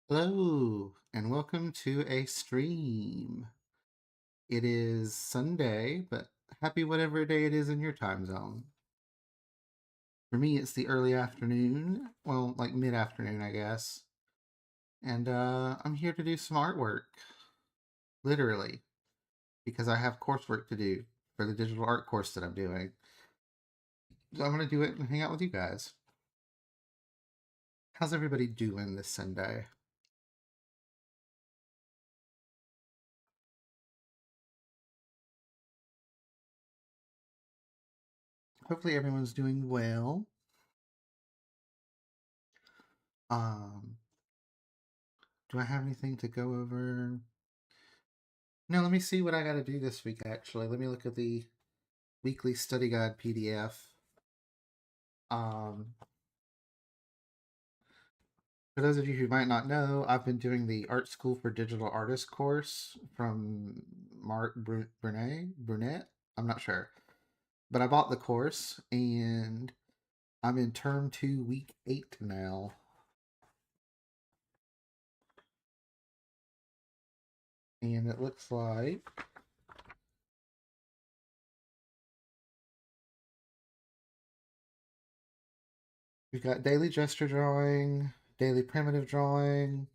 Hello, and welcome to a stream. It is Sunday, but happy whatever day it is in your time zone. For me, it's the early afternoon, well, like mid afternoon, I guess. And I'm here to do some artwork, literally, because I have coursework to do for the digital art course that I'm doing. So I'm going to do it and hang out with you guys. How's everybody doing this Sunday? Hopefully, everyone's doing well. Um, do I have anything to go over? No, let me see what I got to do this week, actually. Let me look at the weekly study guide PDF. Um, for those of you who might not know, I've been doing the Art School for Digital Artists course from Mark Brunet. I'm not sure. But I bought the course, and I'm in term 2, week 8 now. And it looks like we've got daily gesture drawing, daily primitive drawing,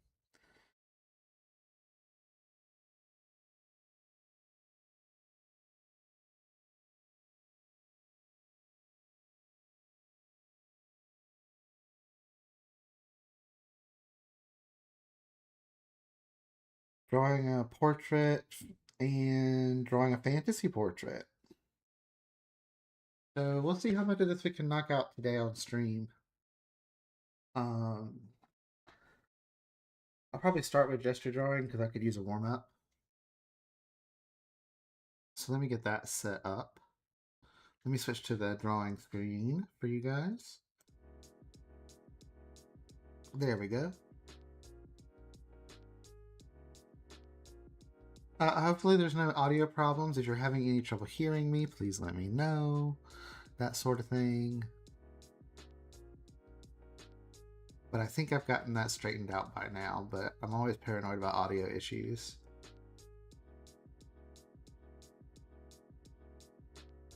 drawing a portrait, and drawing a fantasy portrait. So we'll see how much of this we can knock out today on stream. Um, I'll probably start with gesture drawing because I could use a warm up. So let me get that set up. Let me switch to the drawing screen for you guys. There we go. Hopefully there's no audio problems. If you're having any trouble hearing me, please let me know. That sort of thing. But I think I've gotten that straightened out by now, but I'm always paranoid about audio issues.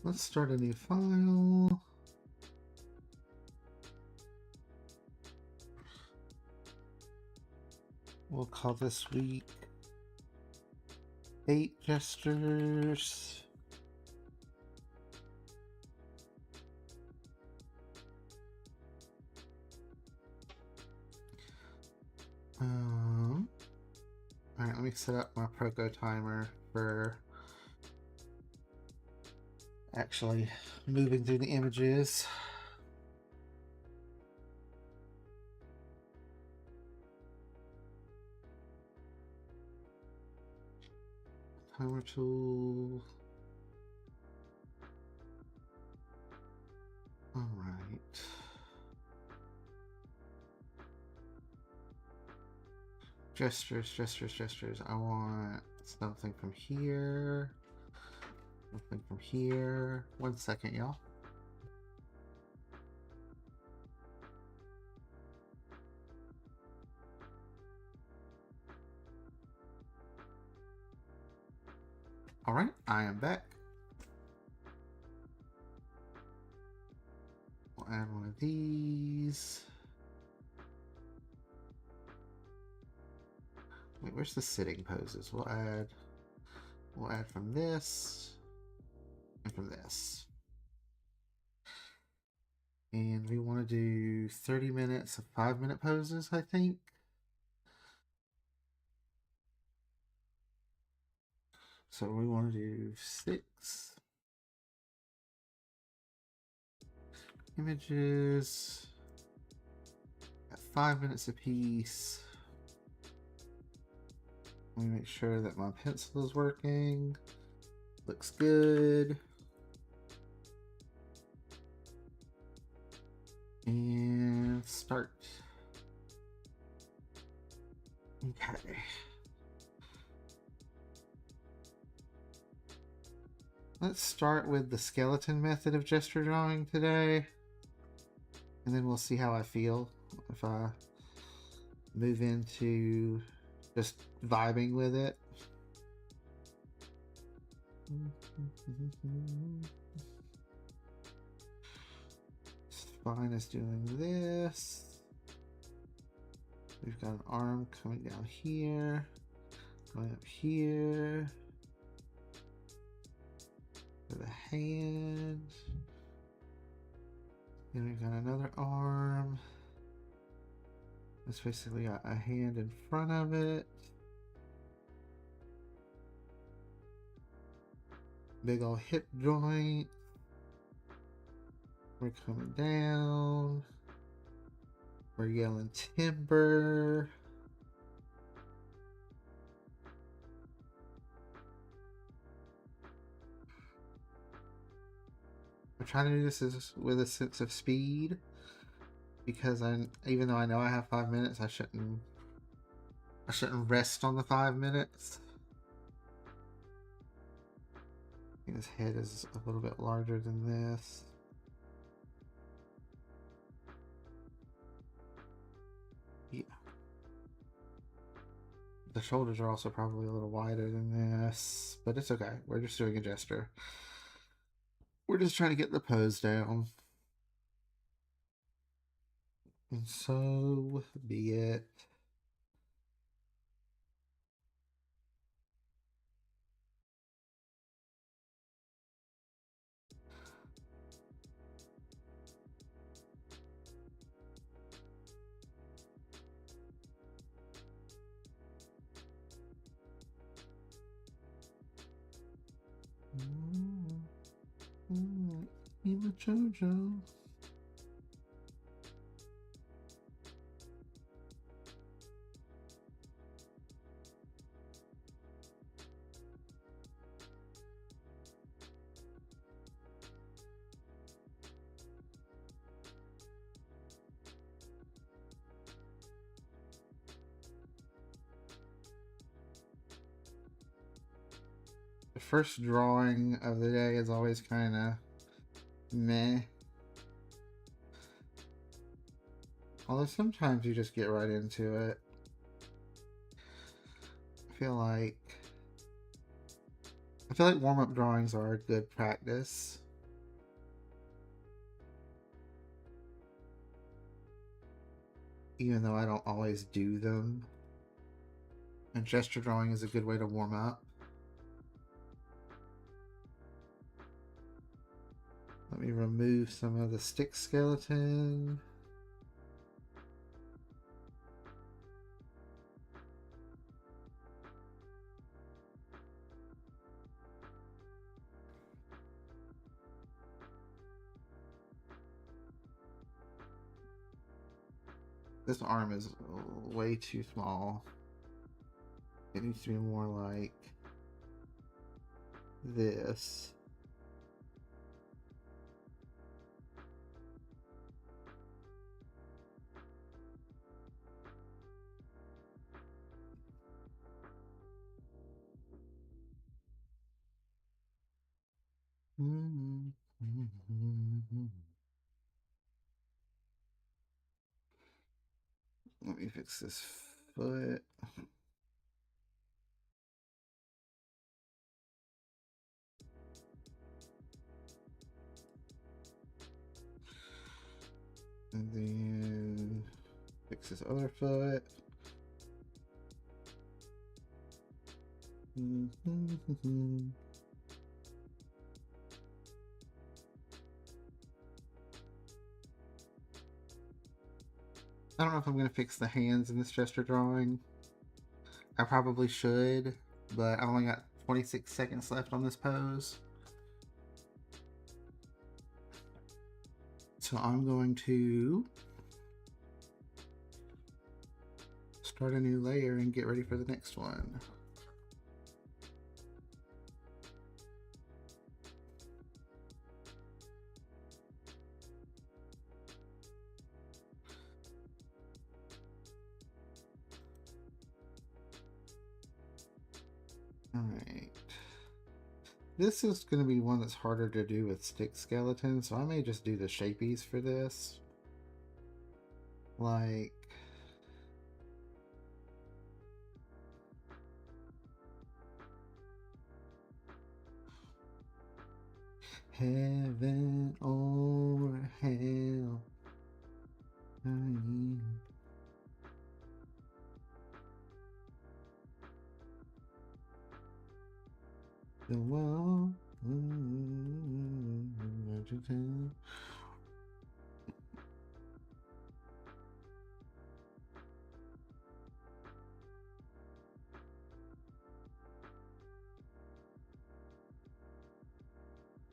Let's start a new file. We'll call this week 8 gestures. Alright, let me set up my Proco timer for actually moving through the images. Timer tool. Alright. Gestures, gestures, gestures. I want something from here. Something from here. 1 second, y'all. Alright, I am back. We'll add one of these. Wait, where's the sitting poses? We'll add from this and from this. And we want to do 30 minutes of 5-minute poses, I think. So we want to do 6 images at 5 minutes apiece. Let me make sure that my pencil is working. Looks good. And start. Okay. Let's start with the skeleton method of gesture drawing today. And then we'll see how I feel. If move into just vibing with it. Spine is doing this. We've got an arm coming down here, going up here. For the hand. Then we've got another arm. It's basically got a hand in front of it. Big old hip joint. We're coming down. We're yelling timber. I'm trying to do this with a sense of speed, because even though I know I have 5 minutes, I shouldn't rest on the 5 minutes. I think his head is a little bit larger than this. Yeah. The shoulders are also probably a little wider than this, but it's okay. We're just doing a gesture. We're just trying to get the pose down. And so be it. Eva Jojo. The first drawing of the day is always kind of meh. Although sometimes you just get right into it. I feel like warm-up drawings are a good practice. Even though I don't always do them. And gesture drawing is a good way to warm up. Let me remove some of the stick skeleton. This arm is way too small. It needs to be more like this. Let me fix this foot. And then fix this other foot. I don't know if I'm going to fix the hands in this gesture drawing. I probably should, but I've only got 26 seconds left on this pose. So I'm going to start a new layer and get ready for the next one. Alright. This is going to be one that's harder to do with stick skeletons, so I may just do the shapies for this. Like, Heaven or hell. The wall.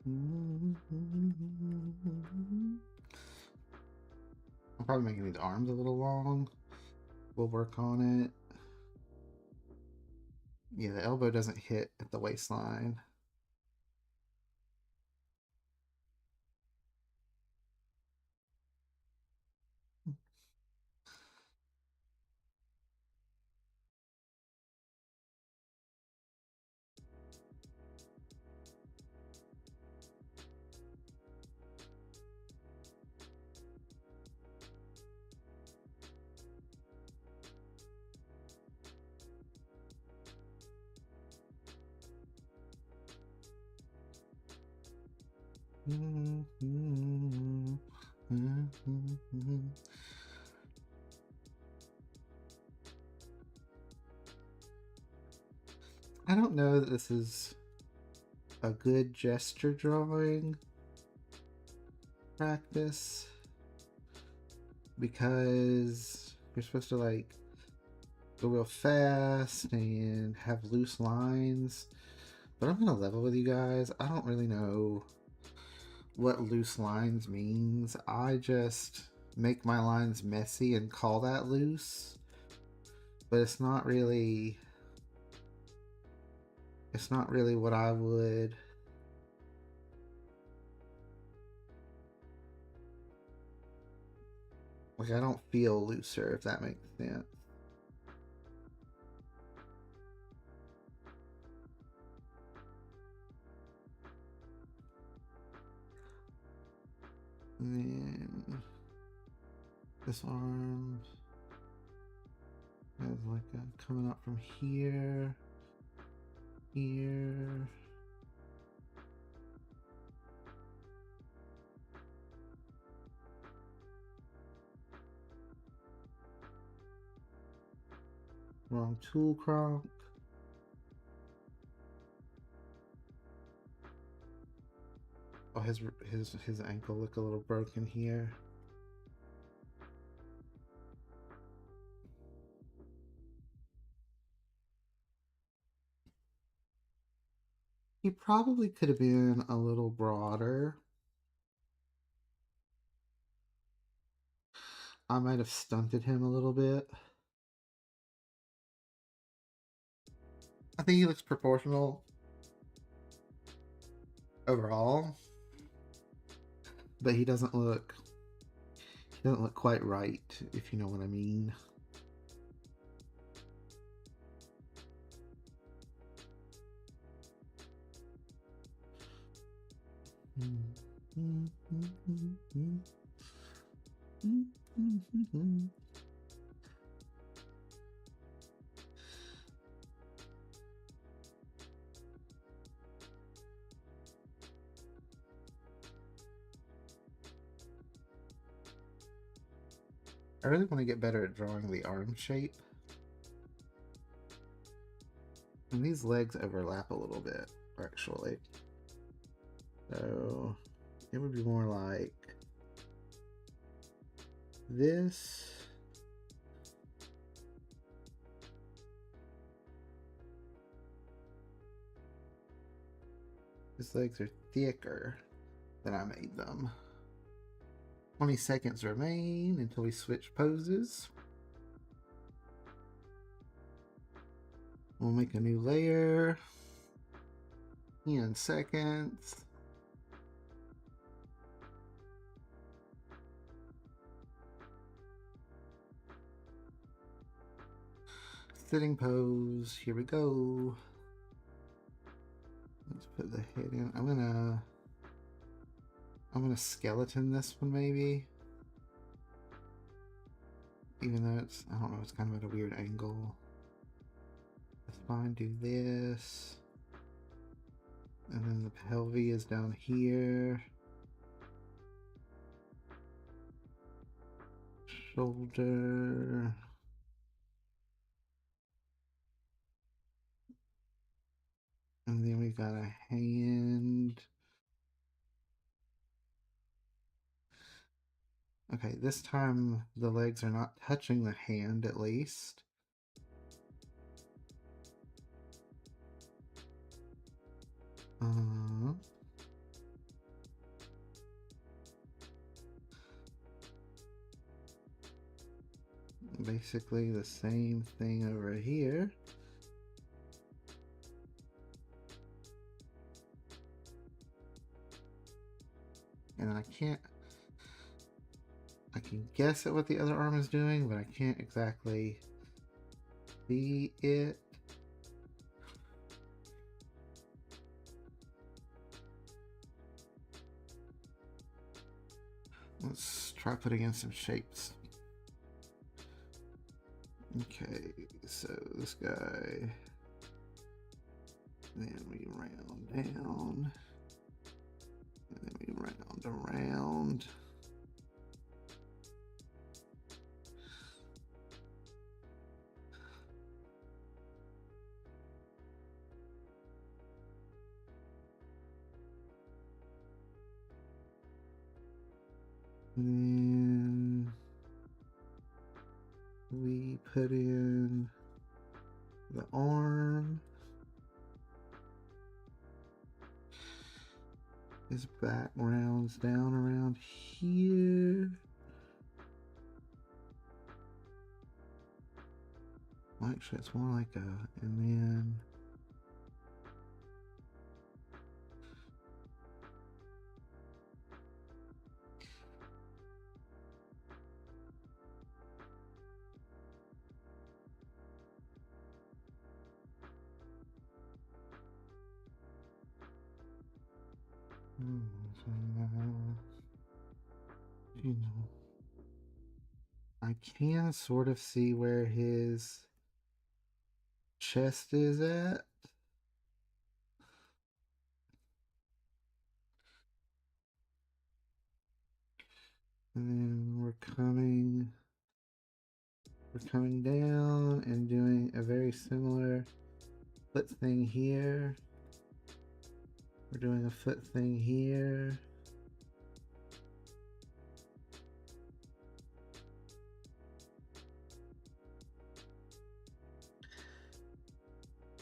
I'm probably making these arms a little long. We'll work on it. Yeah, the elbow doesn't hit at the waistline. I don't know that this is a good gesture drawing practice because you're supposed to like go real fast and have loose lines. But I'm gonna level with you guys. I don't really know what loose lines means. I just make my lines messy and call that loose. But it's not really what I would like. I don't feel looser, if that makes sense. And then this arm has like a coming up from here, here. Wrong tool cronk. Oh, his ankle look a little broken here. He probably could have been a little broader. I might have stunted him a little bit. I think he looks proportional overall, but he doesn't look quite right, if you know what I mean. I really want to get better at drawing the arm shape. And these legs overlap a little bit, actually. So it would be more like this. His legs are thicker than I made them. 20 seconds remain until we switch poses. We'll make a new layer. 10 seconds. Sitting pose. Here we go. Let's put the head in. I'm gonna skeleton this one maybe. Even though it's, I don't know, it's kind of at a weird angle. That's fine, do this. And then the pelvis is down here. Shoulder. And then we got a hand. Okay, this time the legs are not touching the hand at least. Basically the same thing over here. And I can guess at what the other arm is doing, but I can't exactly see it. Let's try putting in some shapes. Okay, so this guy, then we round down, and then we round around. And we put in the arm. His back rounds down around here. Well, actually, it's more like and then you know, I can sort of see where his chest is at. And then we're coming down and doing a very similar foot thing here. We're doing a foot thing here.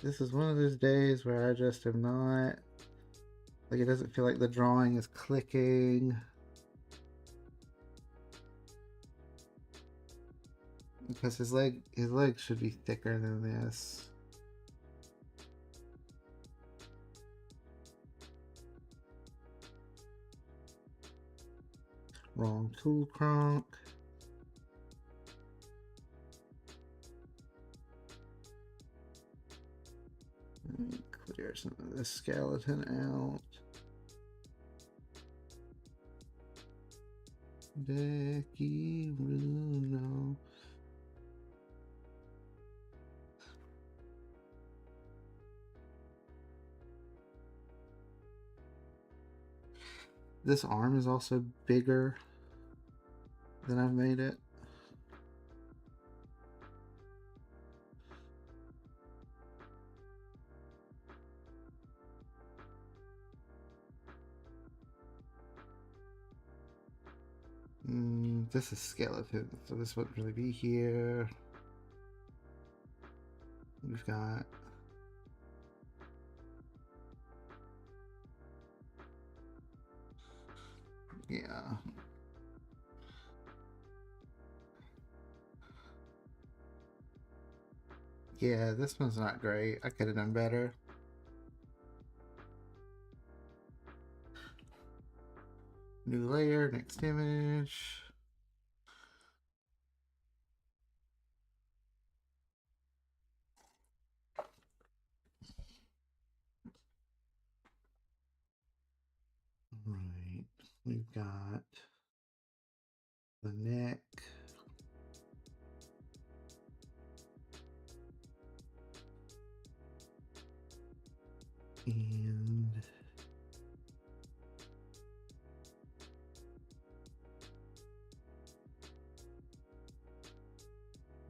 This is one of those days where I just am not, like, it doesn't feel like the drawing is clicking. Because his leg should be thicker than this. Wrong tool cronk. Clear some of the skeleton out. Becky Bruno. This arm is also bigger than I've made it. This is skeleton, so this wouldn't really be here. We've got yeah. Yeah, this one's not great. I could have done better. New layer, next image. Right, we've got the neck. And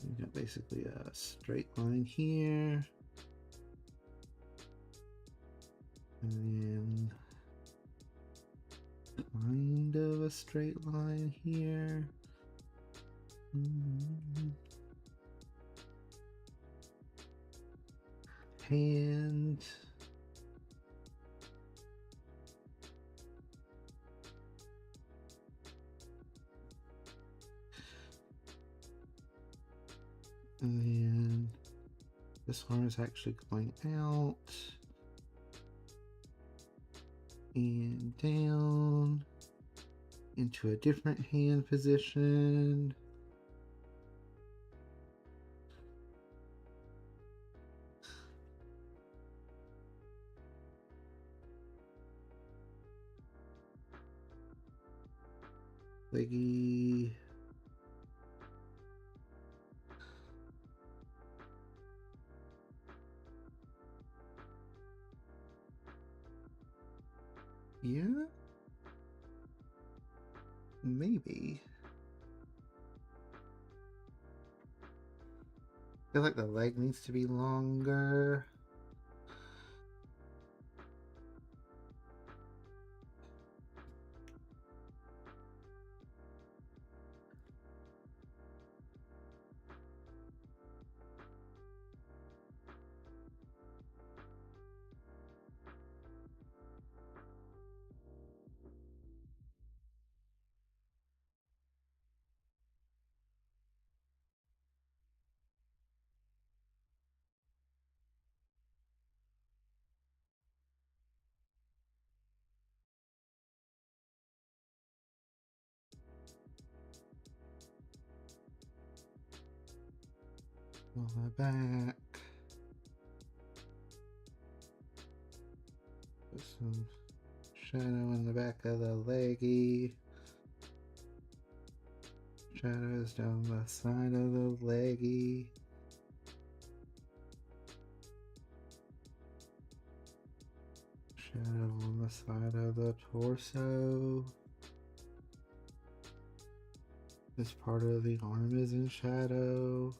We got basically a straight line here. And then kind of a straight line here. And then this arm is actually going out and down into a different hand position. Leggy. Yeah? Maybe. I feel like the leg needs to be longer. Pull that back. Put some shadow in the back of the leggy. Shadows down the side of the leggy. Shadow on the side of the torso. This part of the arm is in shadow.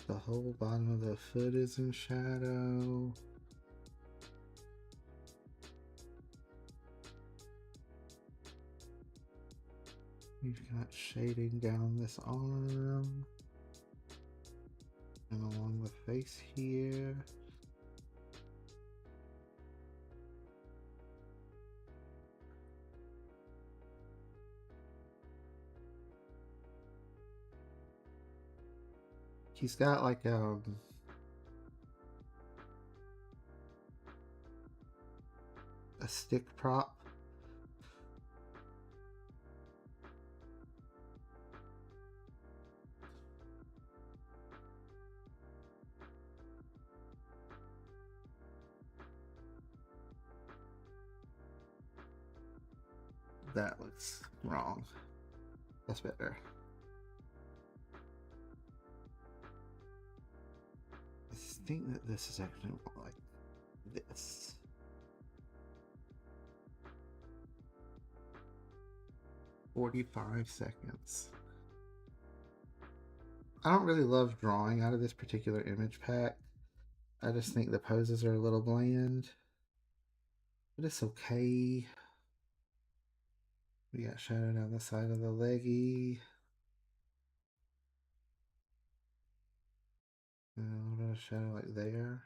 The whole bottom of the foot is in shadow. We've got shading down this arm and along the face here. He's got like a stick prop. That looks wrong. That's better. I think that this is actually more like this. "45 seconds. I don't really love drawing out of this particular image pack. I just think the poses are a little bland. But it's okay. We got shadow down the side of the leggy. And a little bit of shadow like there.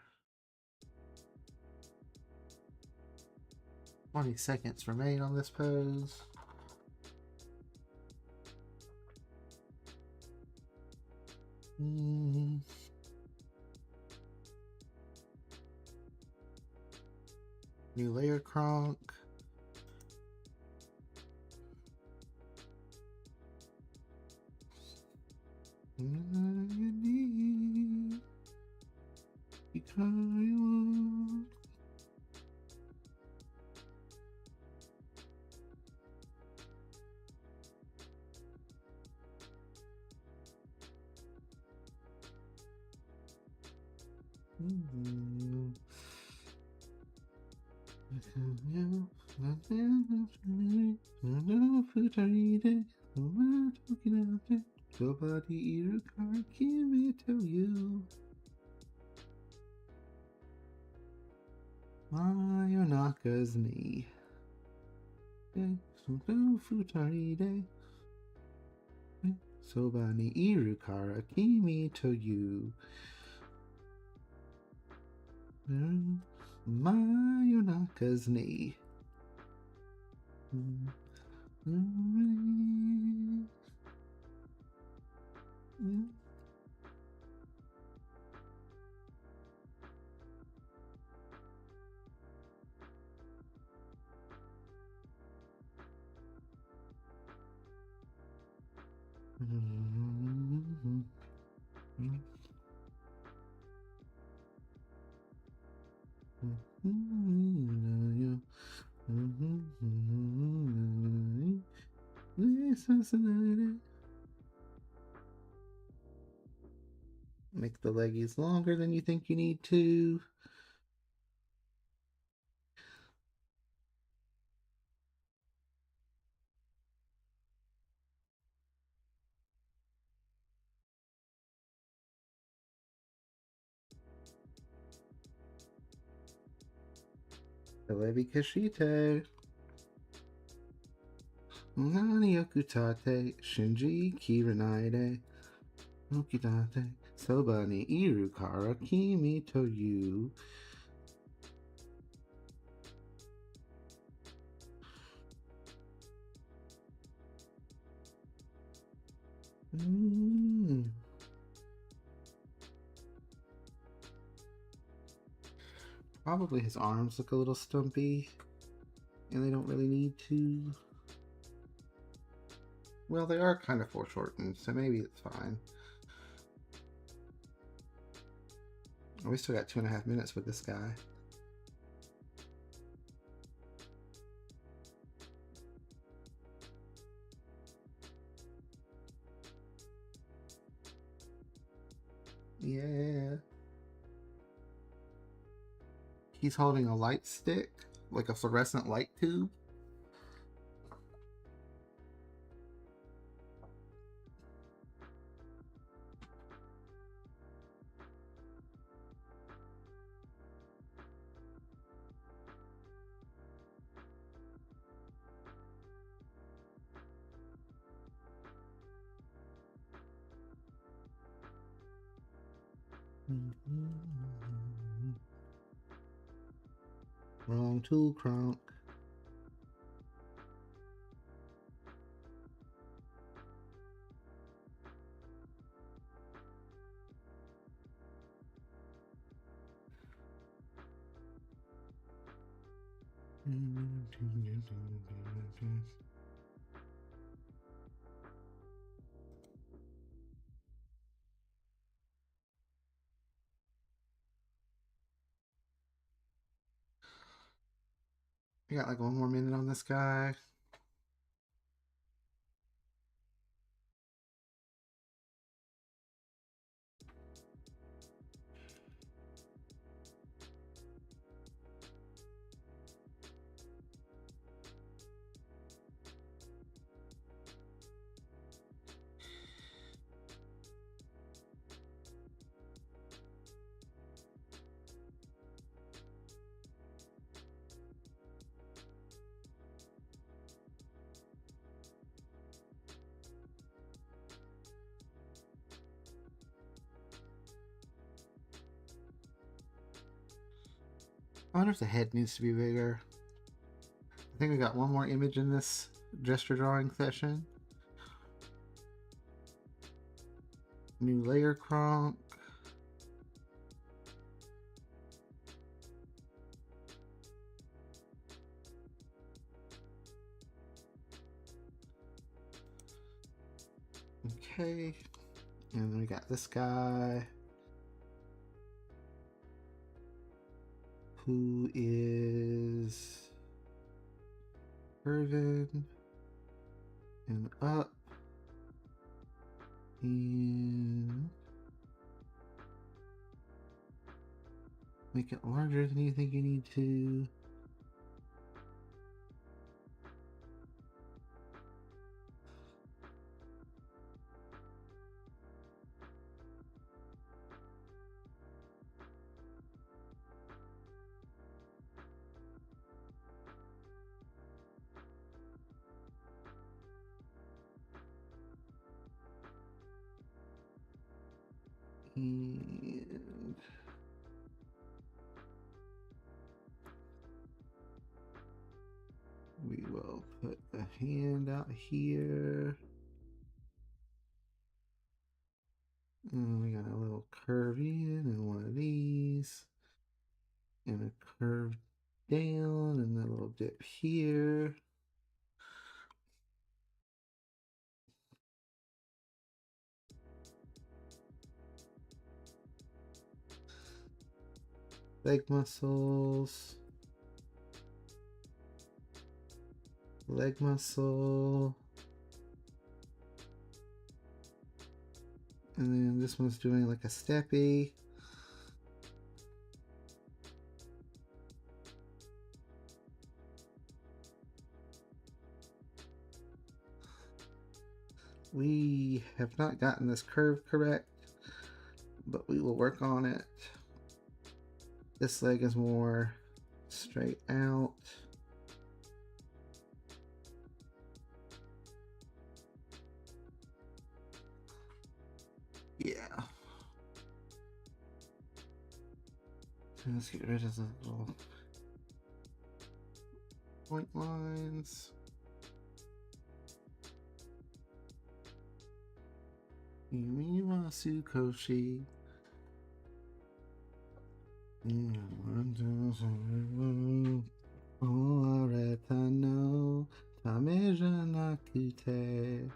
20 seconds remain on this pose. New layer cronk. You need because you want. Nobody Irukara Kimi to you. Mayonaka's knee. Futaride. Soba ni Irukara Kimi to you. Mayonaka's knee. Make the leggies longer than you think you need to. Telebi Kashite. Nani Okutate. Shinji Kiranaide. Okidate. Soba ni Irukara Kimi to you. Probably his arms look a little stumpy, and they don't really need to. Well, they are kind of foreshortened, so maybe it's fine. We still got 2.5 minutes with this guy. Yeah. He's holding a light stick, like a fluorescent light tube. Wrong tool, Kronk. I got like 1 more minute on this guy. I wonder if the head needs to be bigger. I think we got 1 more image in this gesture drawing session. New layer, Kronk. Okay. And then we got this guy, who is curving and up and make it larger than you think you need to. And we will put a hand out here. And we got a little curve in and one of these. And a curve down and a little dip here. Leg muscles. Leg muscle. And then this one's doing like a steppy. We have not gotten this curve correct, but we will work on it. This leg is more straight out. Yeah. Let's get rid of the little point lines. Yumiwasu Koshi. 壊れたのためじゃなくて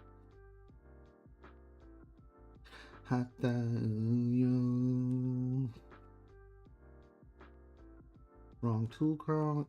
はたうよ Wrong tool croc.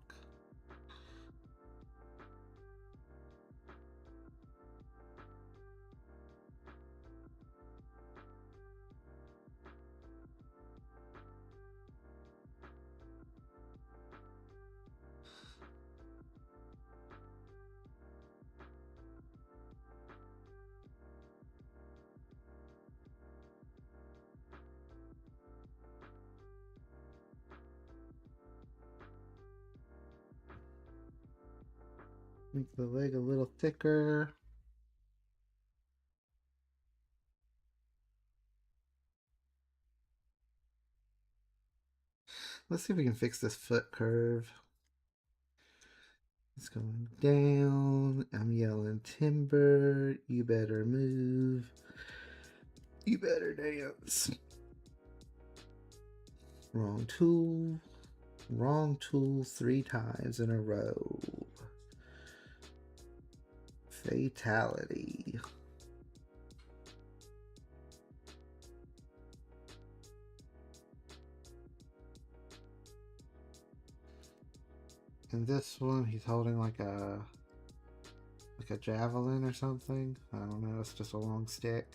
Make the leg a little thicker. Let's see if we can fix this foot curve. It's going down. I'm yelling timber. You better move. You better dance. Wrong tool. Wrong tool 3 times in a row. Fatality. And this one, he's holding like a javelin or something. I don't know. It's just a long stick.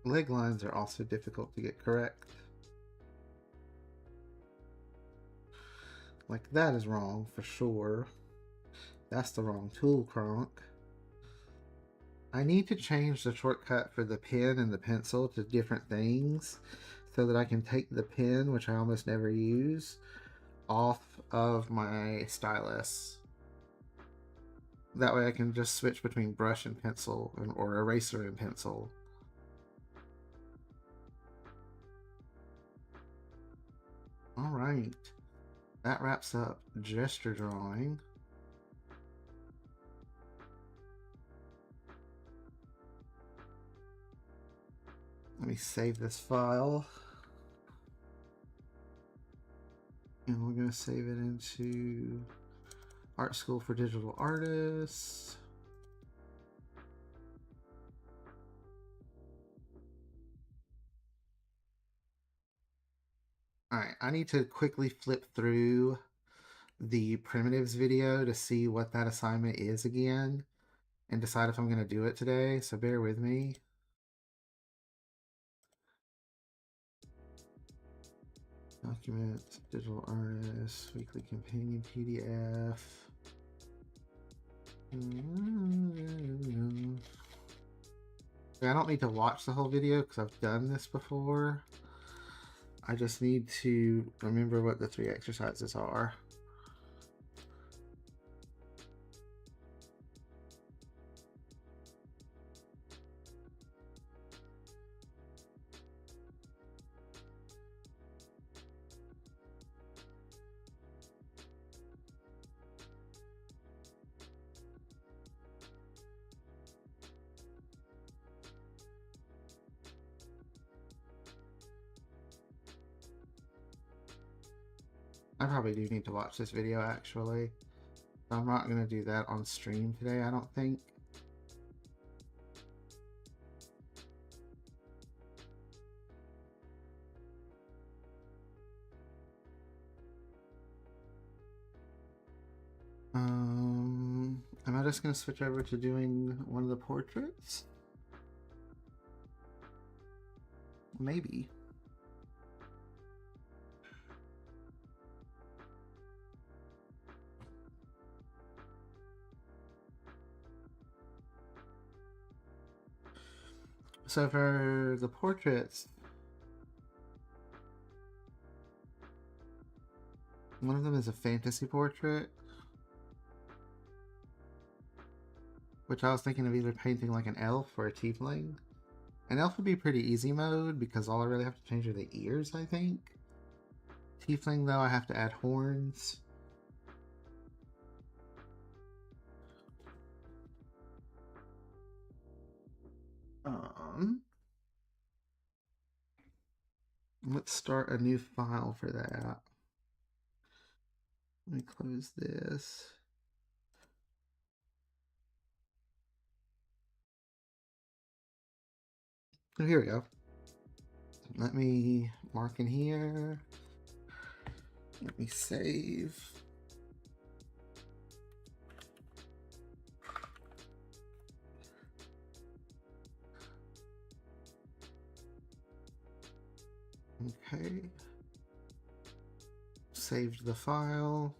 Leg lines are also difficult to get correct. Like that is wrong for sure. That's the wrong tool cronk. I need to change the shortcut for the pen and the pencil to different things so that I can take the pen, which I almost never use, off of my stylus. That way I can just switch between brush and pencil or eraser and pencil. All right, that wraps up gesture drawing. Let me save this file. And we're going to save it into Art School for Digital Artists. All right, I need to quickly flip through the primitives video to see what that assignment is again and decide if I'm going to do it today, so bear with me. Documents, digital artist, weekly companion PDF. I don't need to watch the whole video because I've done this before. I just need to remember what the 3 exercises are. I probably do need to watch this video actually. I'm not going to do that on stream today, I don't think. Am I just going to switch over to doing one of the portraits? Maybe. So for the portraits, one of them is a fantasy portrait, which I was thinking of either painting like an elf or a tiefling. An elf would be pretty easy mode because all I really have to change are the ears, I think. Tiefling, though, I have to add horns. Let's start a new file for that. Let me close this. Oh, here we go. Let me mark in here. Let me save. Okay. Saved the file.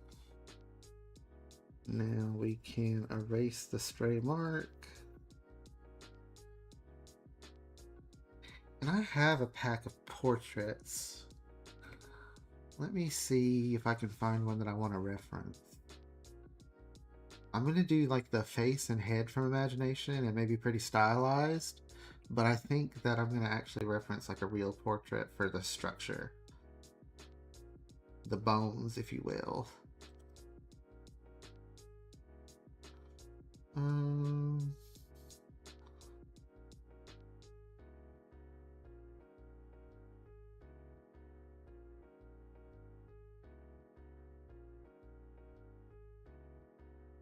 Now we can erase the stray mark. And I have a pack of portraits. Let me see if I can find one that I want to reference. I'm going to do like the face and head from imagination and maybe pretty stylized, but I think that I'm going to actually reference like a real portrait for the structure. The bones, if you will.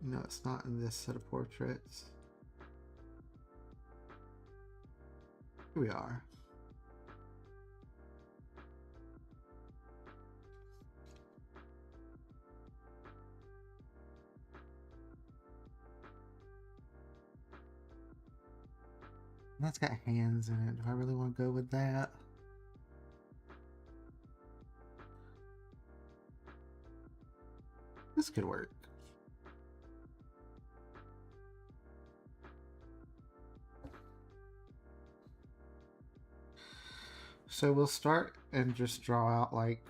No, it's not in this set of portraits. Here we are. That's got hands in it. Do I really want to go with that? This could work. So we'll start and just draw out like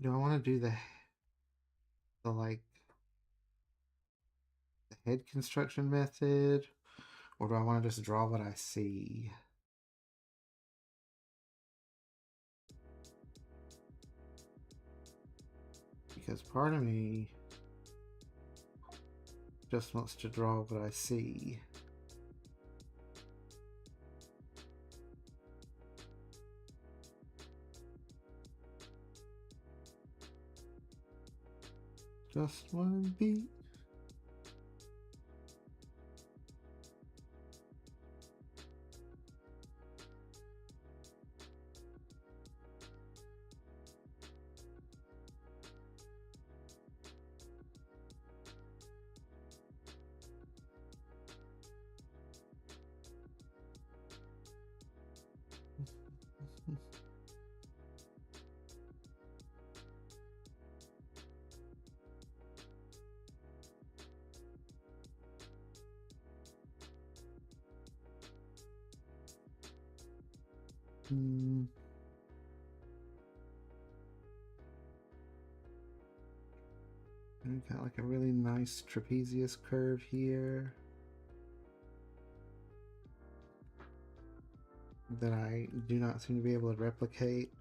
do I want to do the like the head construction method, or do I want to just draw what I see? Because part of me just wants to draw what I see. Just one beat. We've got like a really nice trapezius curve here that I do not seem to be able to replicate.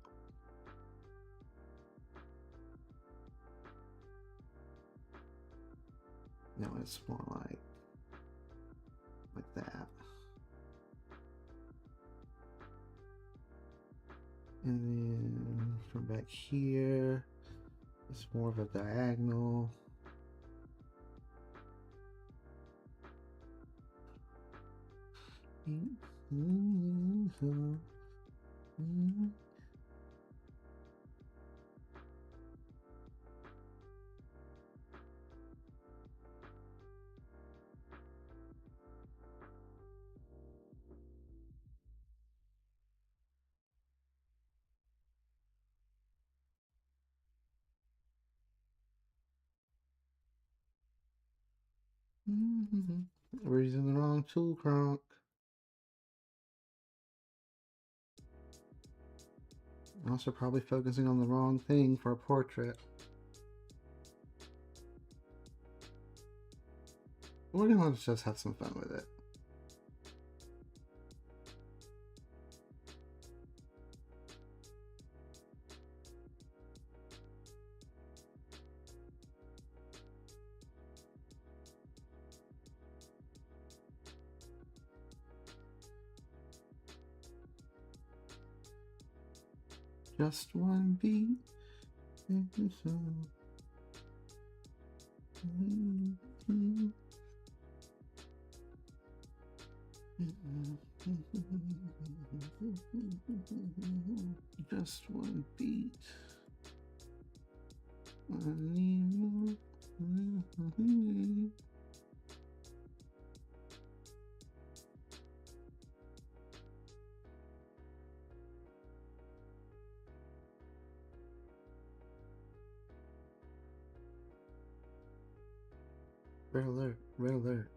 No, it's more like that. And then from back here, it's more of a diagonal. We're using the wrong tool, Kronk. Also probably focusing on the wrong thing for a portrait. We're gonna just have some fun with it. Just one beat. Just one beat. Red alert, red alert.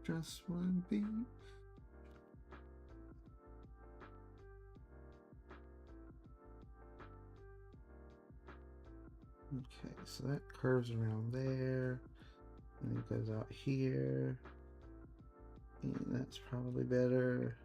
Just one beat. Okay, so that curves around there, and it goes out here, and that's probably better.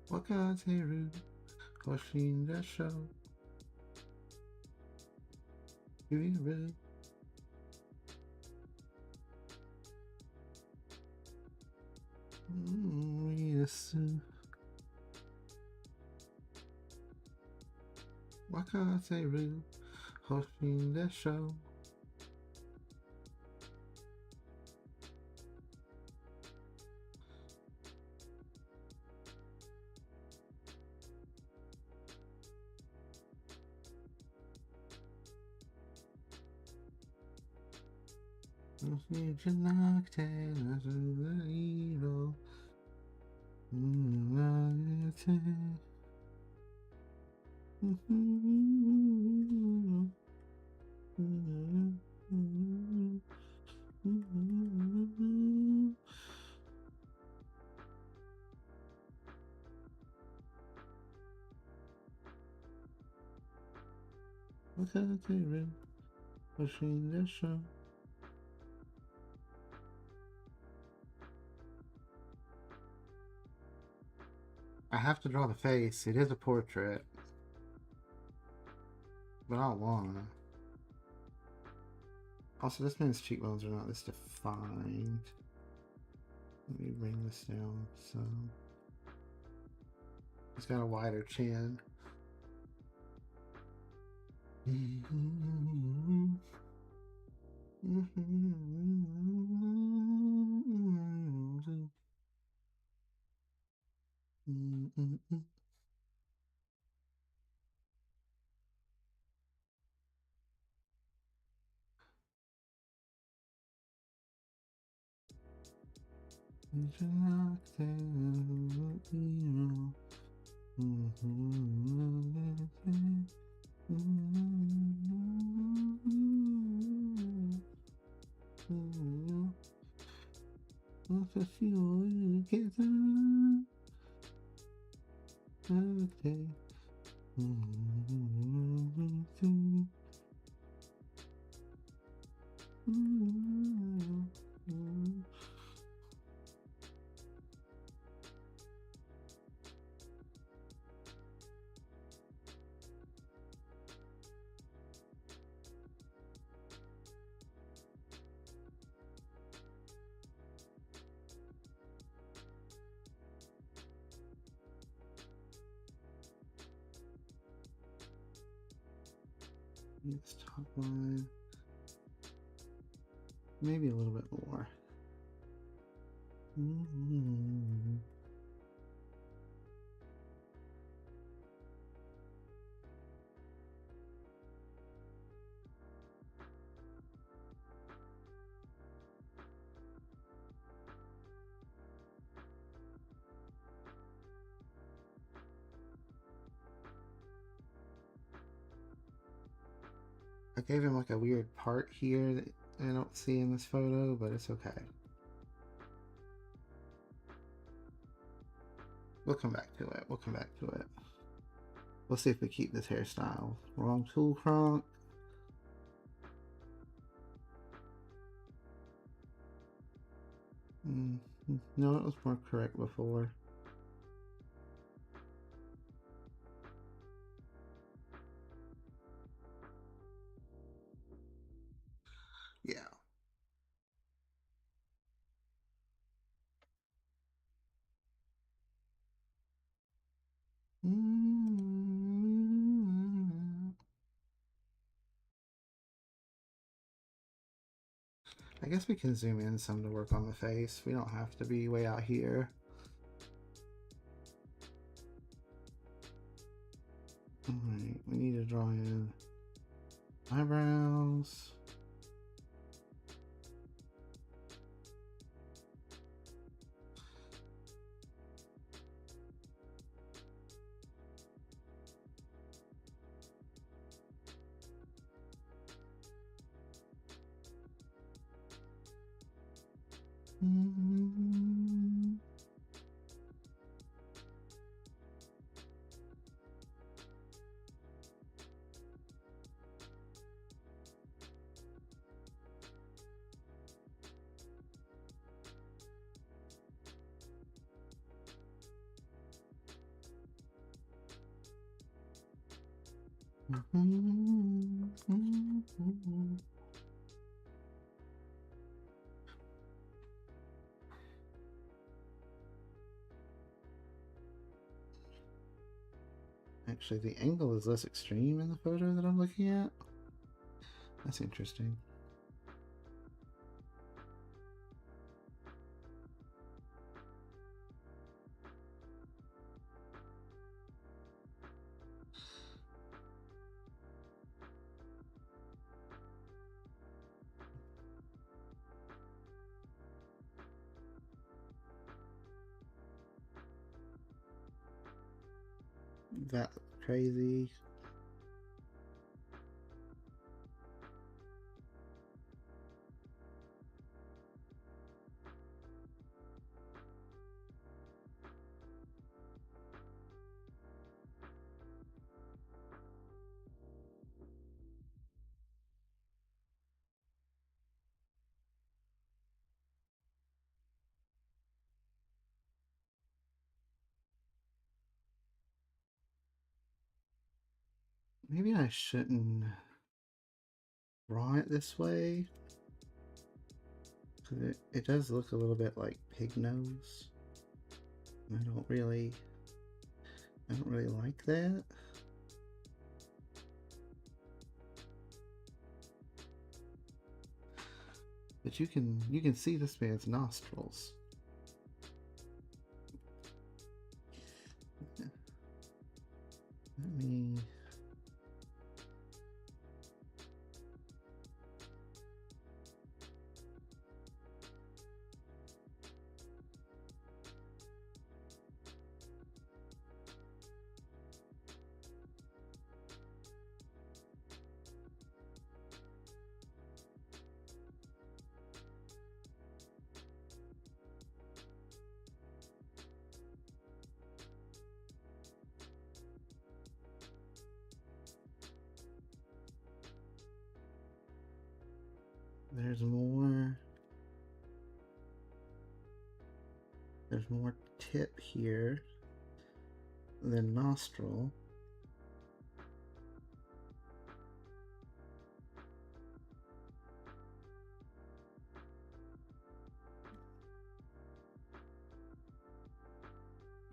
Wakateru, Hoshin Desho, Yuriru. Yes. Wakateru, Hoshin Desho. Wakateru, Hoshin Desho. I have to draw the face. It is a portrait. But I don't wanna. Also, this man's cheekbones are not this defined. Let me bring this down so he's got a wider chin. This top line, maybe a little bit more. I gave him like a weird part here that I don't see in this photo, but it's okay. We'll come back to it. We'll come back to it. We'll see if we keep this hairstyle. Wrong tool, Kronk. No, it was more correct before. Yeah. I guess we can zoom in some to work on the face. We don't have to be way out here. Alright, we need to draw in eyebrows. Actually, the angle is less extreme in the photo that I'm looking at. That's interesting. That's crazy. Maybe I shouldn't draw it this way. Because it does look a little bit like pig nose. I don't really like that. But you can see this man's nostrils. Let me. There's more. There's more tip here than nostril.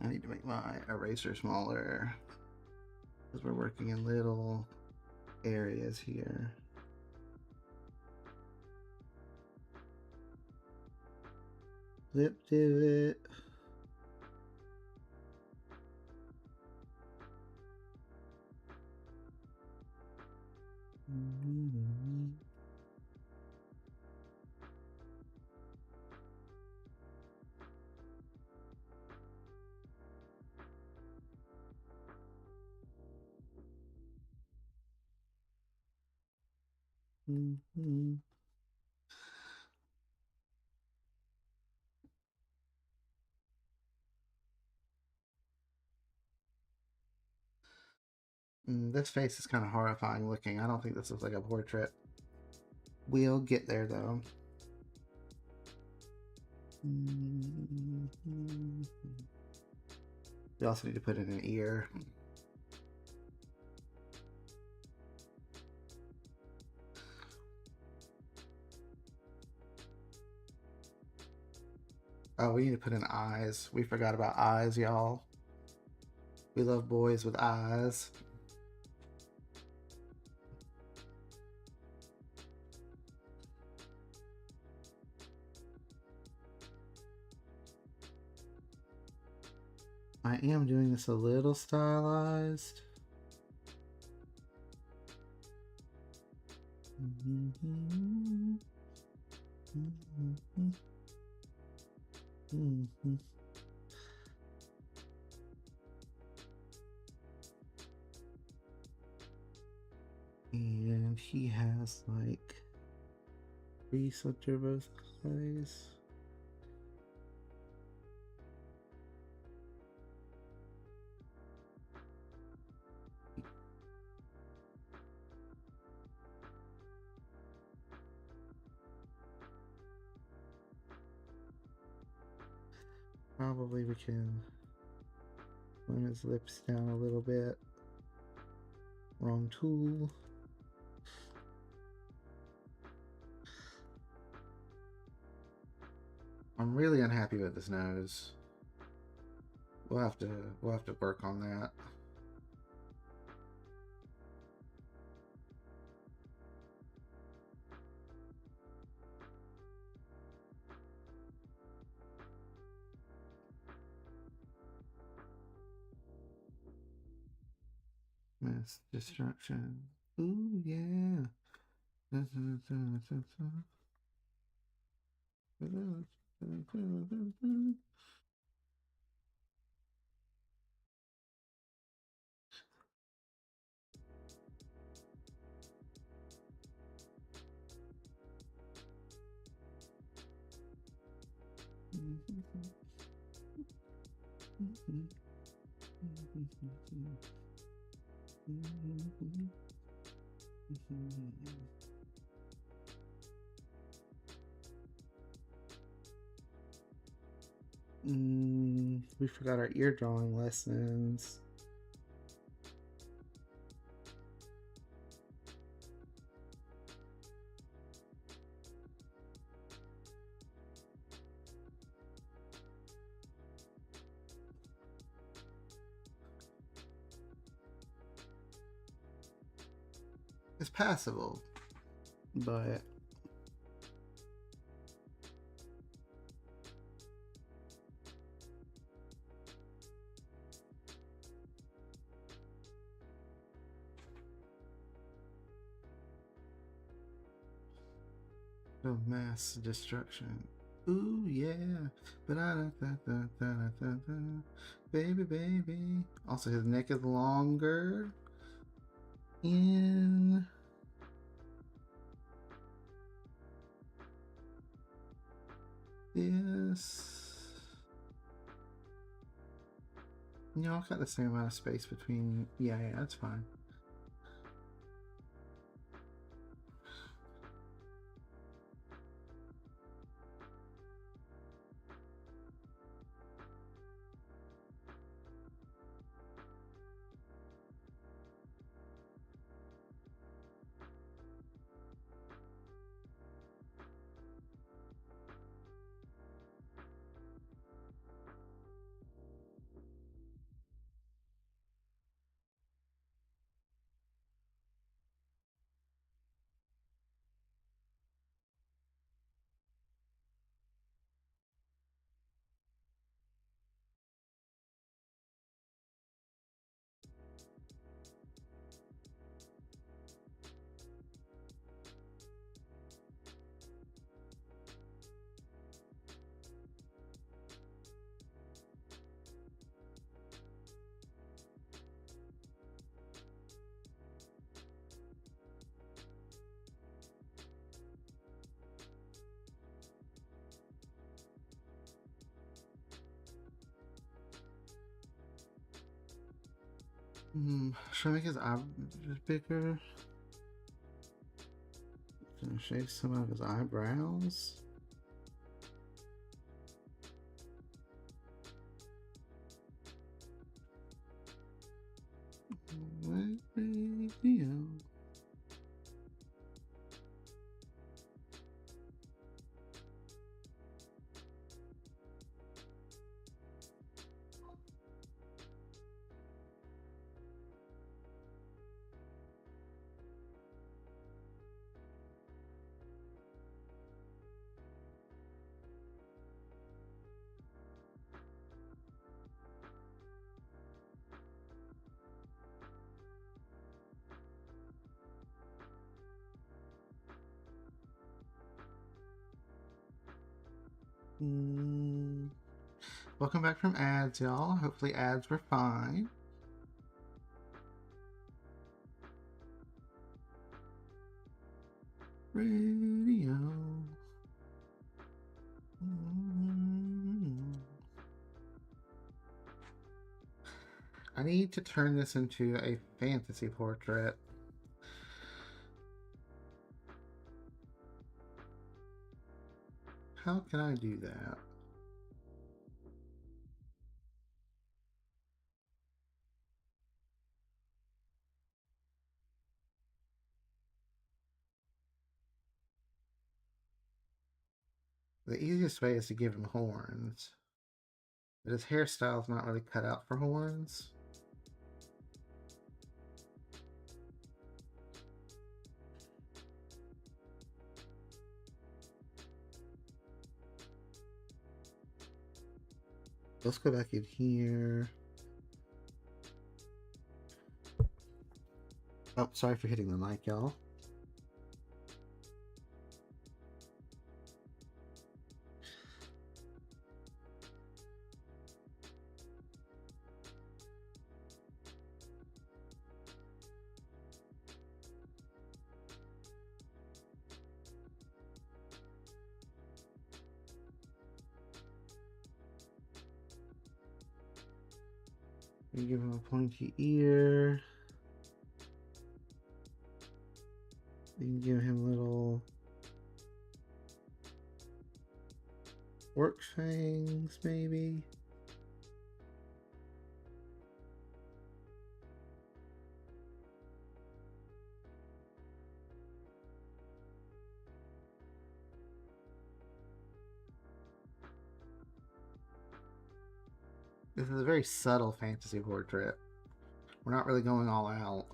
I need to make my eraser smaller because we're working in little areas here. Lip divot. This face is kind of horrifying looking. I don't think this looks like a portrait. We'll get there though. We also need to put in an ear. Oh, we need to put in eyes. We forgot about eyes, y'all. We love boys with eyes. I am doing this a little stylized. And he has like crease under both eyes. Probably we can bring his lips down a little bit. Wrong tool. I'm really unhappy with this nose. We'll have to work on that. Mass destruction. Ooh yeah. We forgot our ear drawing lessons. It's passable, but no mass destruction. Ooh yeah, but baby, baby. Also, his neck is longer. In this, I've got the same amount of space between. Yeah, that's fine. Should I make his eyes bigger? Can I shave some of his eyebrows? Radio. Welcome back from ads, y'all. Hopefully ads were fine. Radio. I need to turn this into a fantasy portrait. How can I do that? The easiest way is to give him horns. But his hairstyle's not really cut out for horns. Let's go back in here. Oh, sorry for hitting the mic, y'all. You give him a pointy ear. You can give him little orc fangs, maybe. This is a very subtle fantasy portrait. We're not really going all out.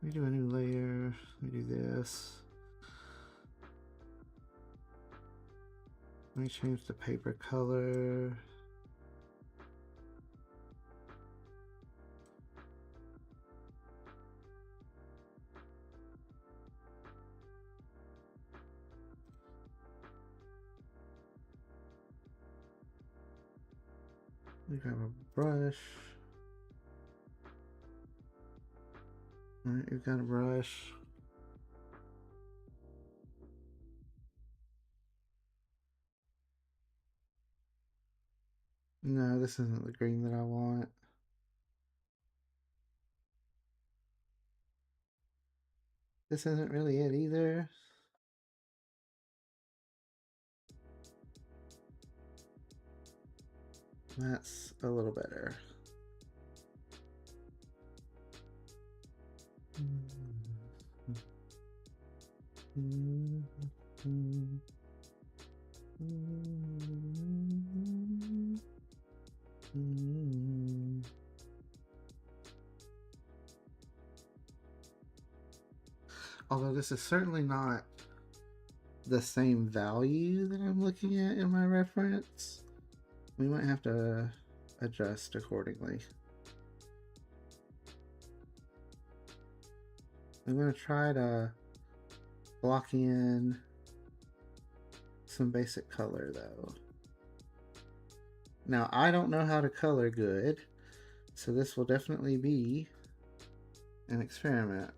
Let me do a new layer. Let me do this. Let me change the paper color. We grab a brush. Alright, we've got a brush. No, this isn't the green that I want. This isn't really it either. That's a little better. Although this is certainly not the same value that I'm looking at in my reference, we might have to adjust accordingly. I'm going to try to block in some basic color though. Now, I don't know how to color good, so this will definitely be an experiment.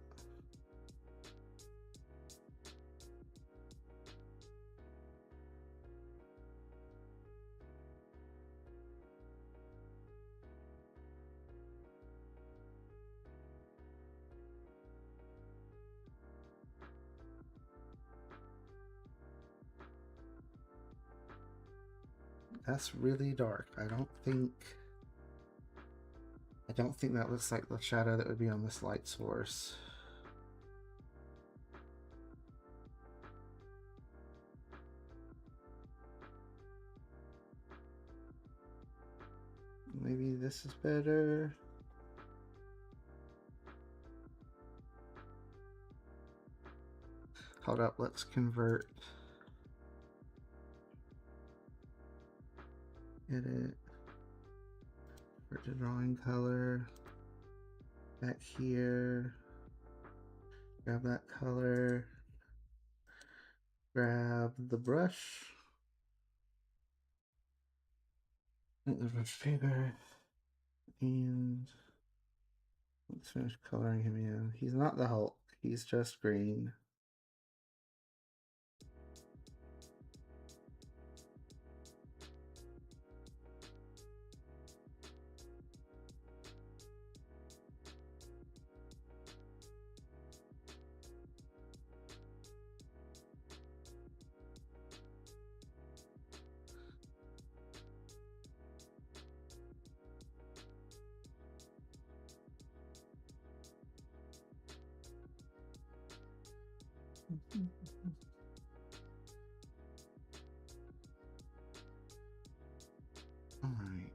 That's really dark. I don't think that looks like the shadow that would be on this light source. Maybe this is better. Hold up, let's convert. Edit. Convert to drawing color. Back here. Grab that color. Grab the brush. Make the brush bigger. And let's finish coloring him in. He's not the Hulk, he's just green. Alright.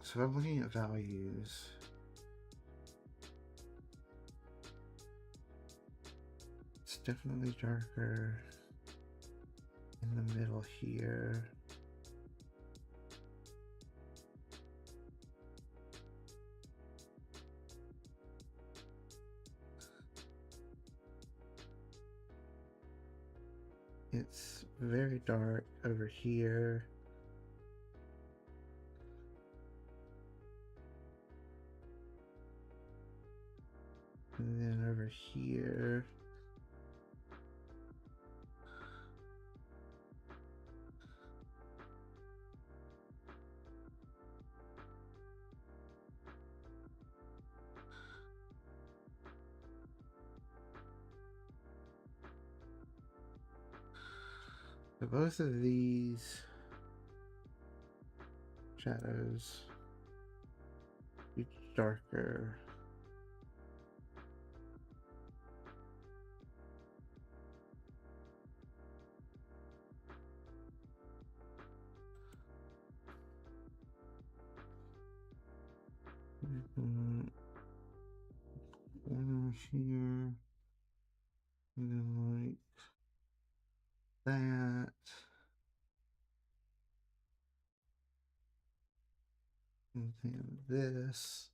So I'm looking at values. It's definitely darker in the middle here. It's very dark over here. And then over here. So both of these shadows be darker. here. And then like that. And then this.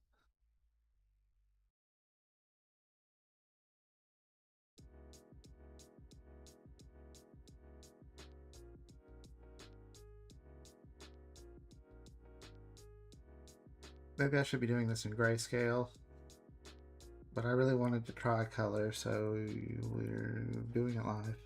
Maybe I should be doing this in grayscale. But I really wanted to try color, so we're doing it live.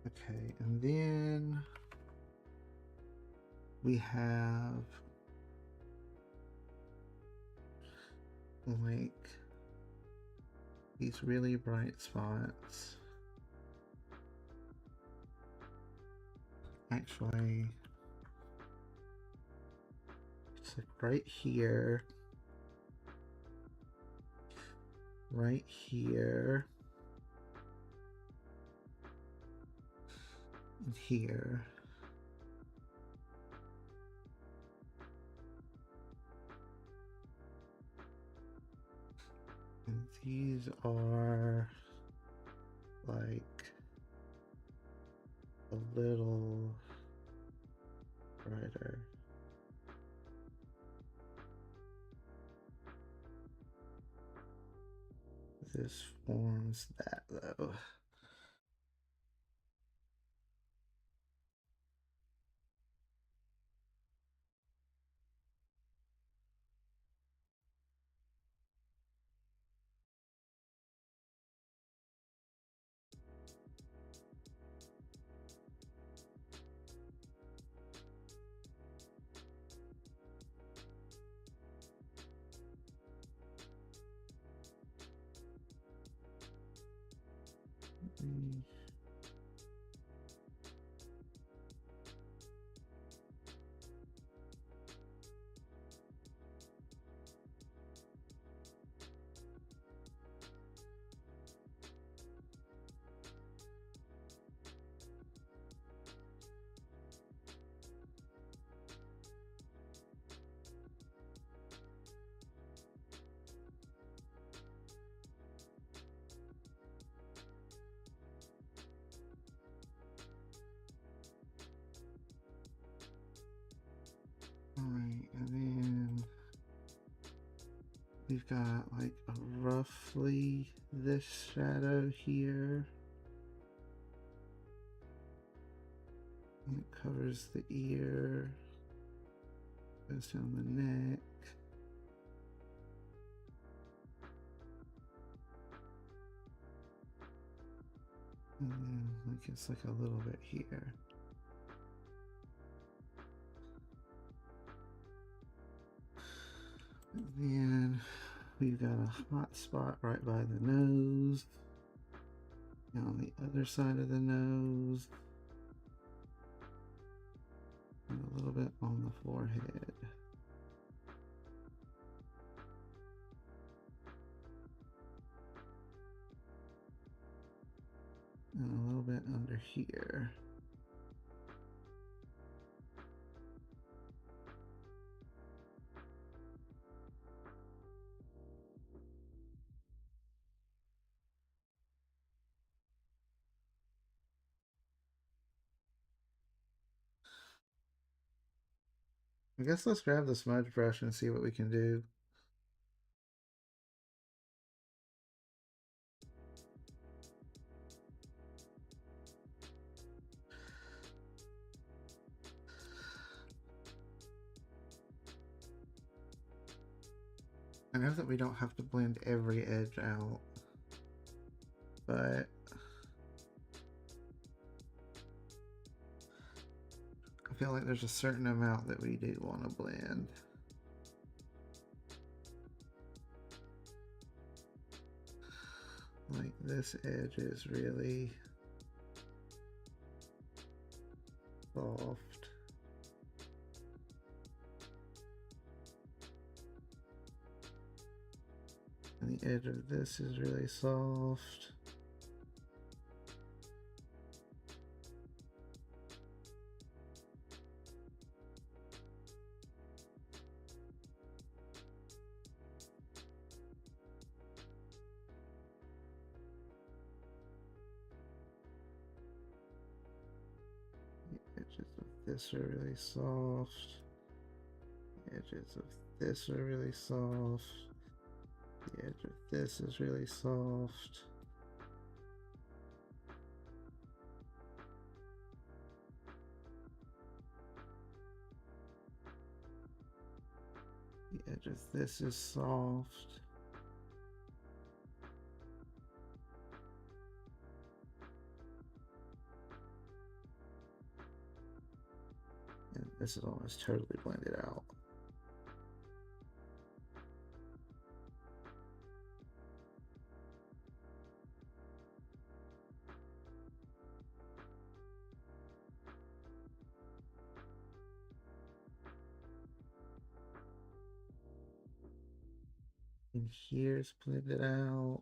Okay, and then we have like these really bright spots. Actually, it's like right here, and here. And these are like a little brighter. This forms that though. Alright, and then we've got like a roughly this shadow here. And it covers the ear, goes down the neck. And then like it's like a little bit here. And then we've got a hot spot right by the nose. And on the other side of the nose. And a little bit on the forehead. And a little bit under here. I guess let's grab the smudge brush and see what we can do. I know that we don't have to blend every edge out, but I feel like there's a certain amount that we do want to blend. Like this edge is really soft. And the edge of this is really soft. The edges of this are really soft. The edges of this are really soft. The edge of this is really soft. The edge of this is soft. And this is almost totally blended out. And here's blended out.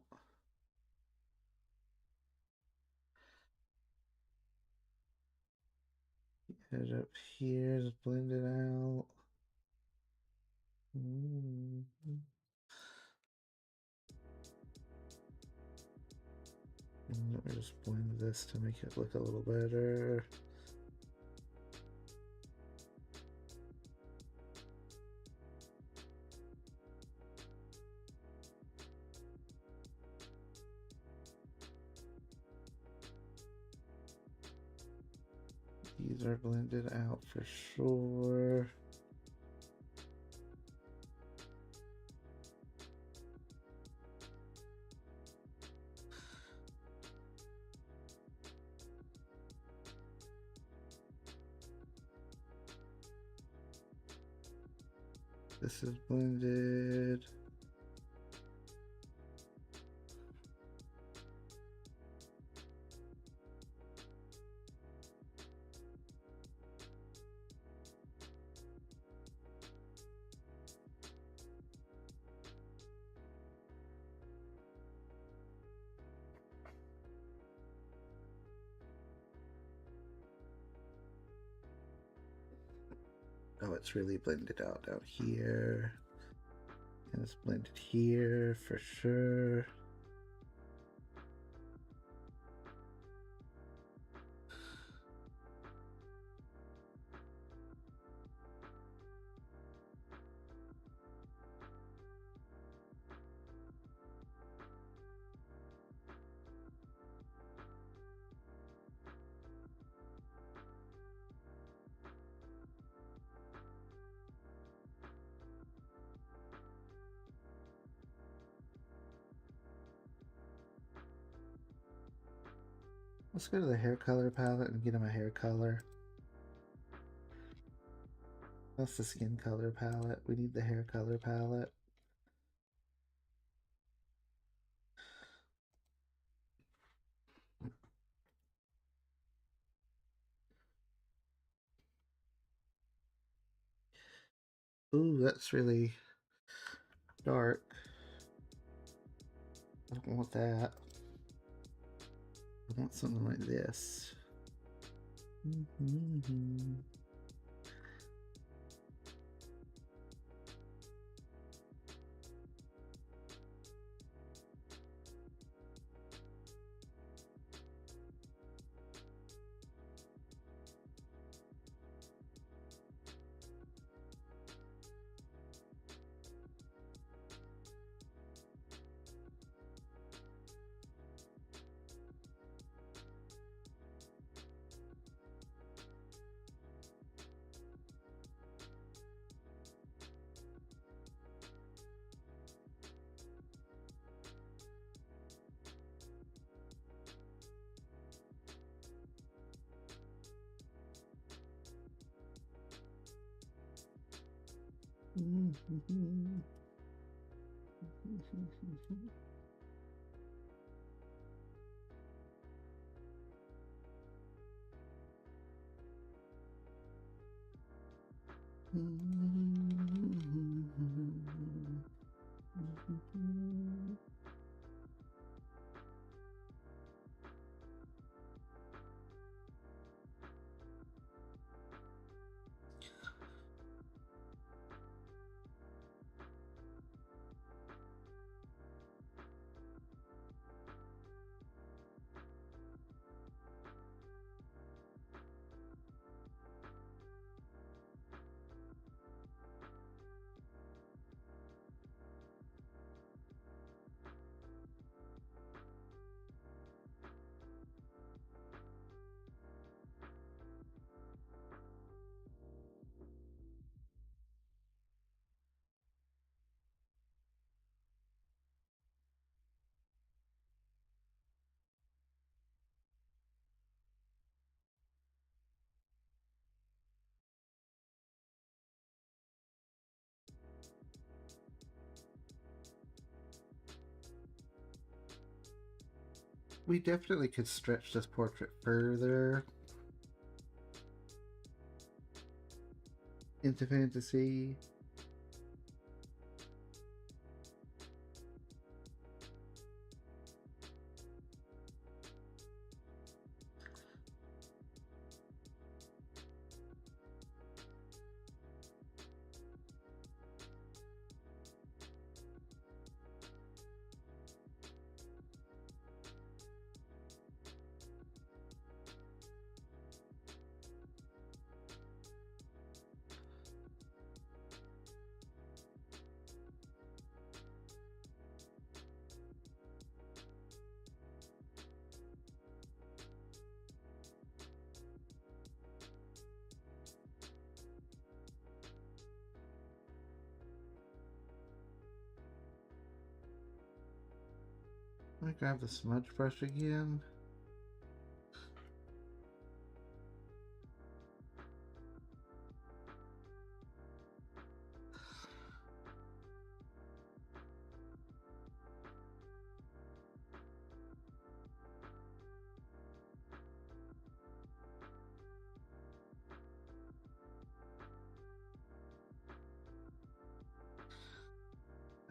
The edge up here is blended out. Let me just blend this to make it look a little better. These are blended out for sure. This is blended. Oh, it's really blended out down here. And it's blended here for sure. Let's go to the hair color palette and get him a hair color. That's the skin color palette. We need the hair color palette. Ooh, that's really dark. I don't want that. I want something like this. We definitely could stretch this portrait further into fantasy. Let me grab the smudge brush again.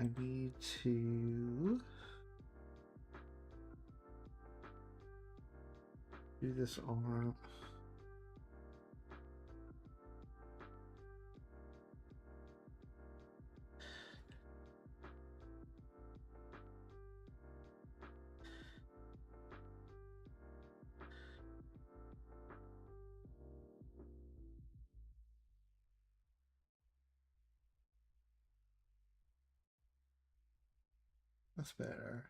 I need to do this arm. That's better.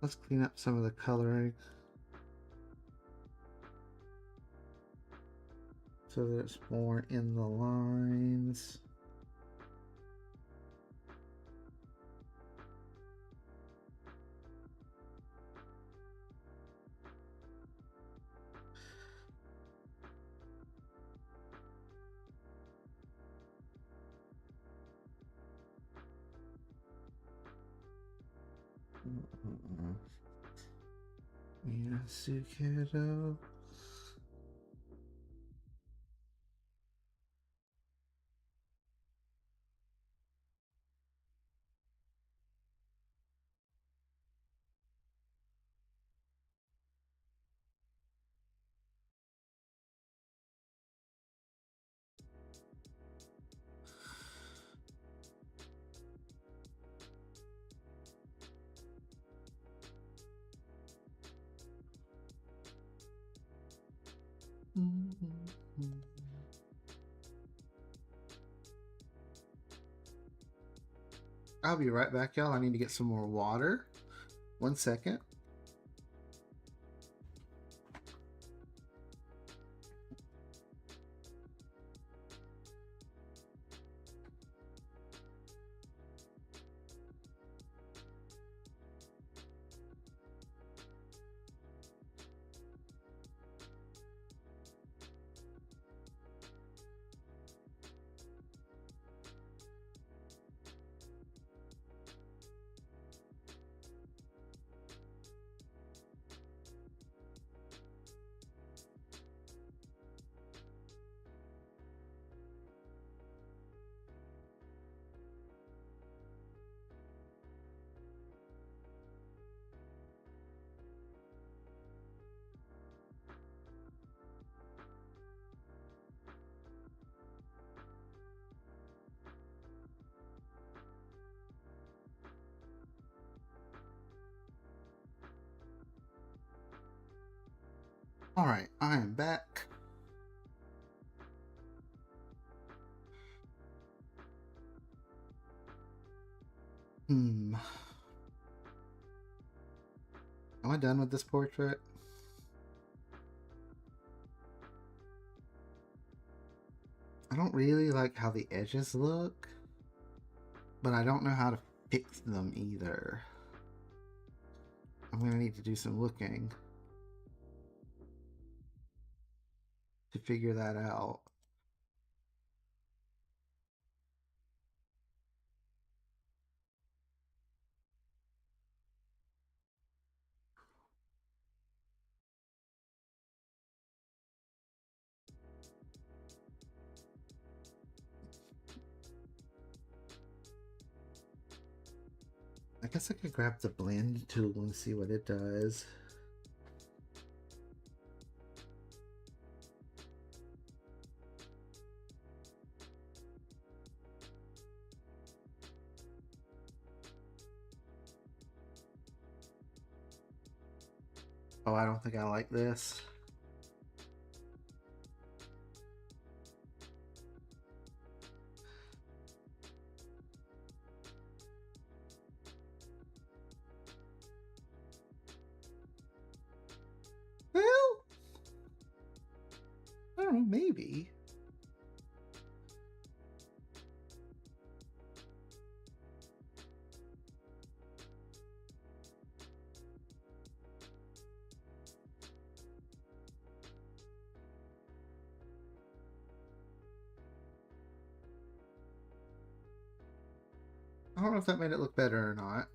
Let's clean up some of the coloring so that it's more in the lines. Yasukedo. I'll be right back, y'all. I need to get some more water. 1 second. All right, I am back. Am I done with this portrait? I don't really like how the edges look, but I don't know how to fix them either. I'm gonna need to do some looking to figure that out. I guess I could grab the blend tool and see what it does. Oh, I don't think I like this. Well, I don't know, maybe. I don't know if that made it look better or not.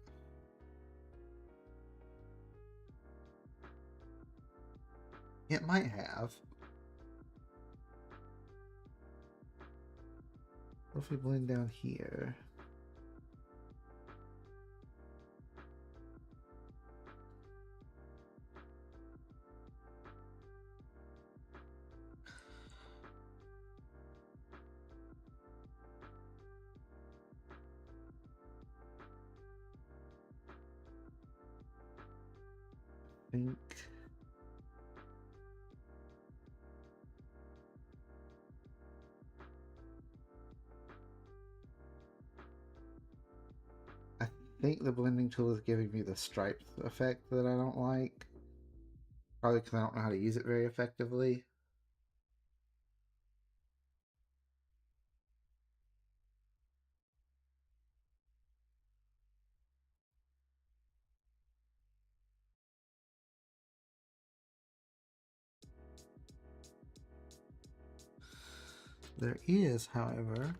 It might have. What if we blend down here? Think. I think the blending tool is giving me the stripe effect that I don't like. Probably because I don't know how to use it very effectively. There is, however,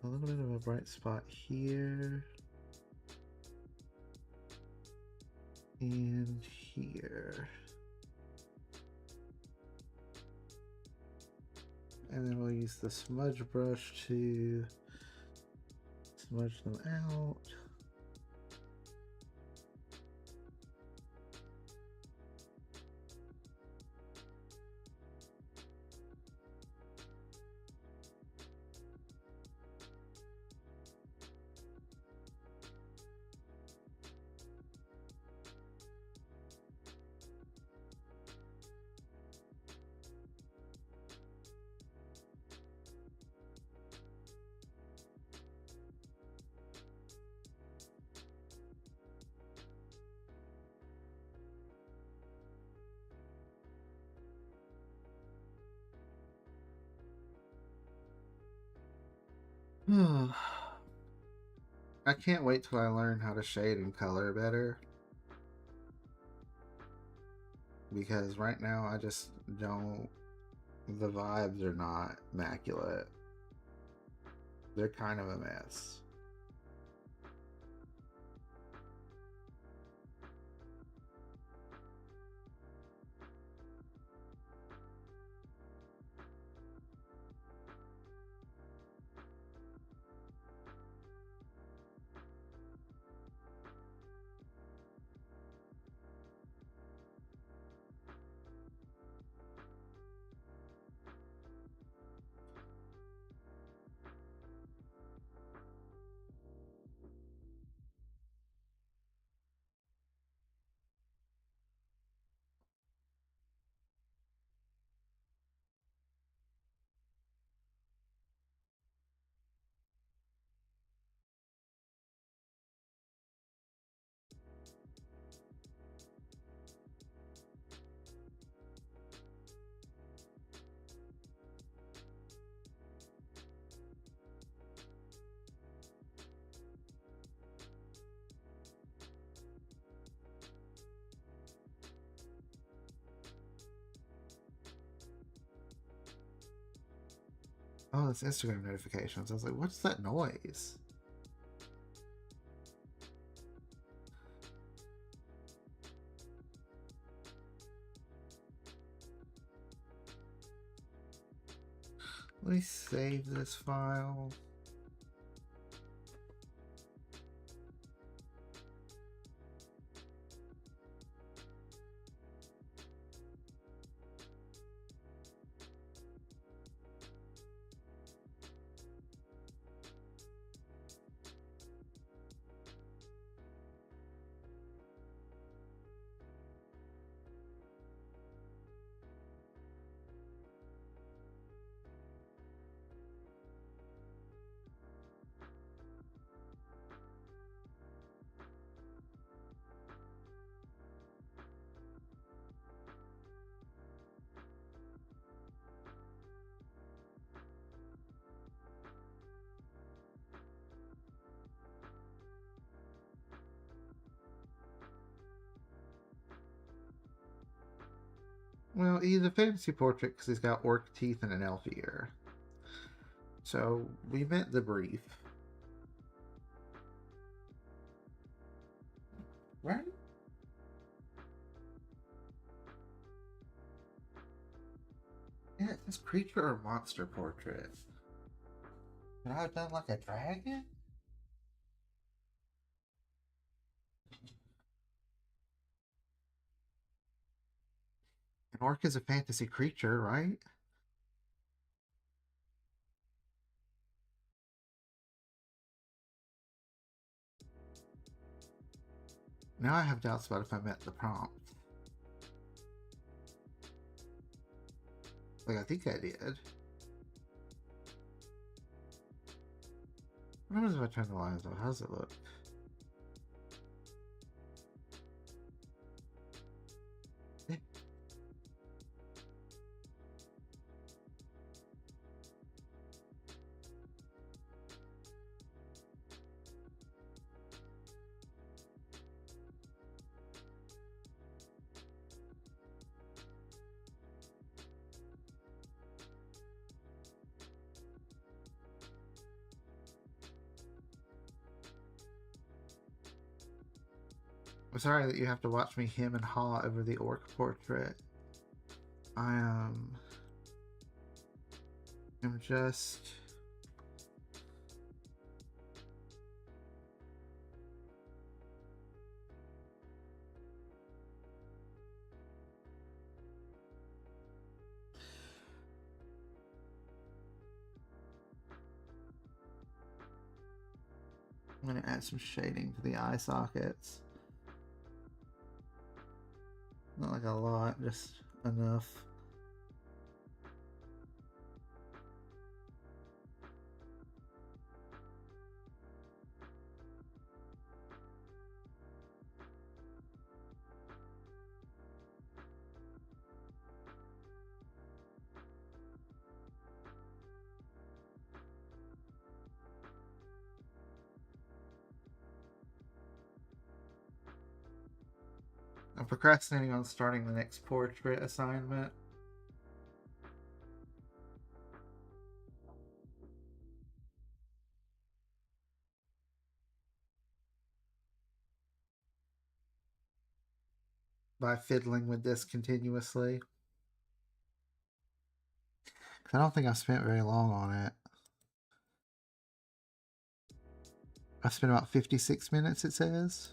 a little bit of a bright spot here. And here. And then we'll use the smudge brush to smudge them out. I can't wait till I learn how to shade and color better. Because right now I just don't. The vibes are not immaculate. They're kind of a mess. Oh, that's Instagram notifications. I was like, what's that noise? Let me save this file. Well, he's a fantasy portrait because he's got orc teeth and an elf ear. So we met the brief. Right? Yeah, it's this creature or monster portrait. Could I have done like a dragon? An orc is a fantasy creature, right? Now I have doubts about if I met the prompt. Like, I think I did. What happens if I turn the lines off? How does it look? I'm sorry that you have to watch me hem and haw over the orc portrait. I'm just... I'm going to add some shading to the eye sockets. Not like a lot, just enough. I'm procrastinating on starting the next portrait assignment. By fiddling with this continuously. I don't think I've spent very long on it. I've spent about 56 minutes, it says.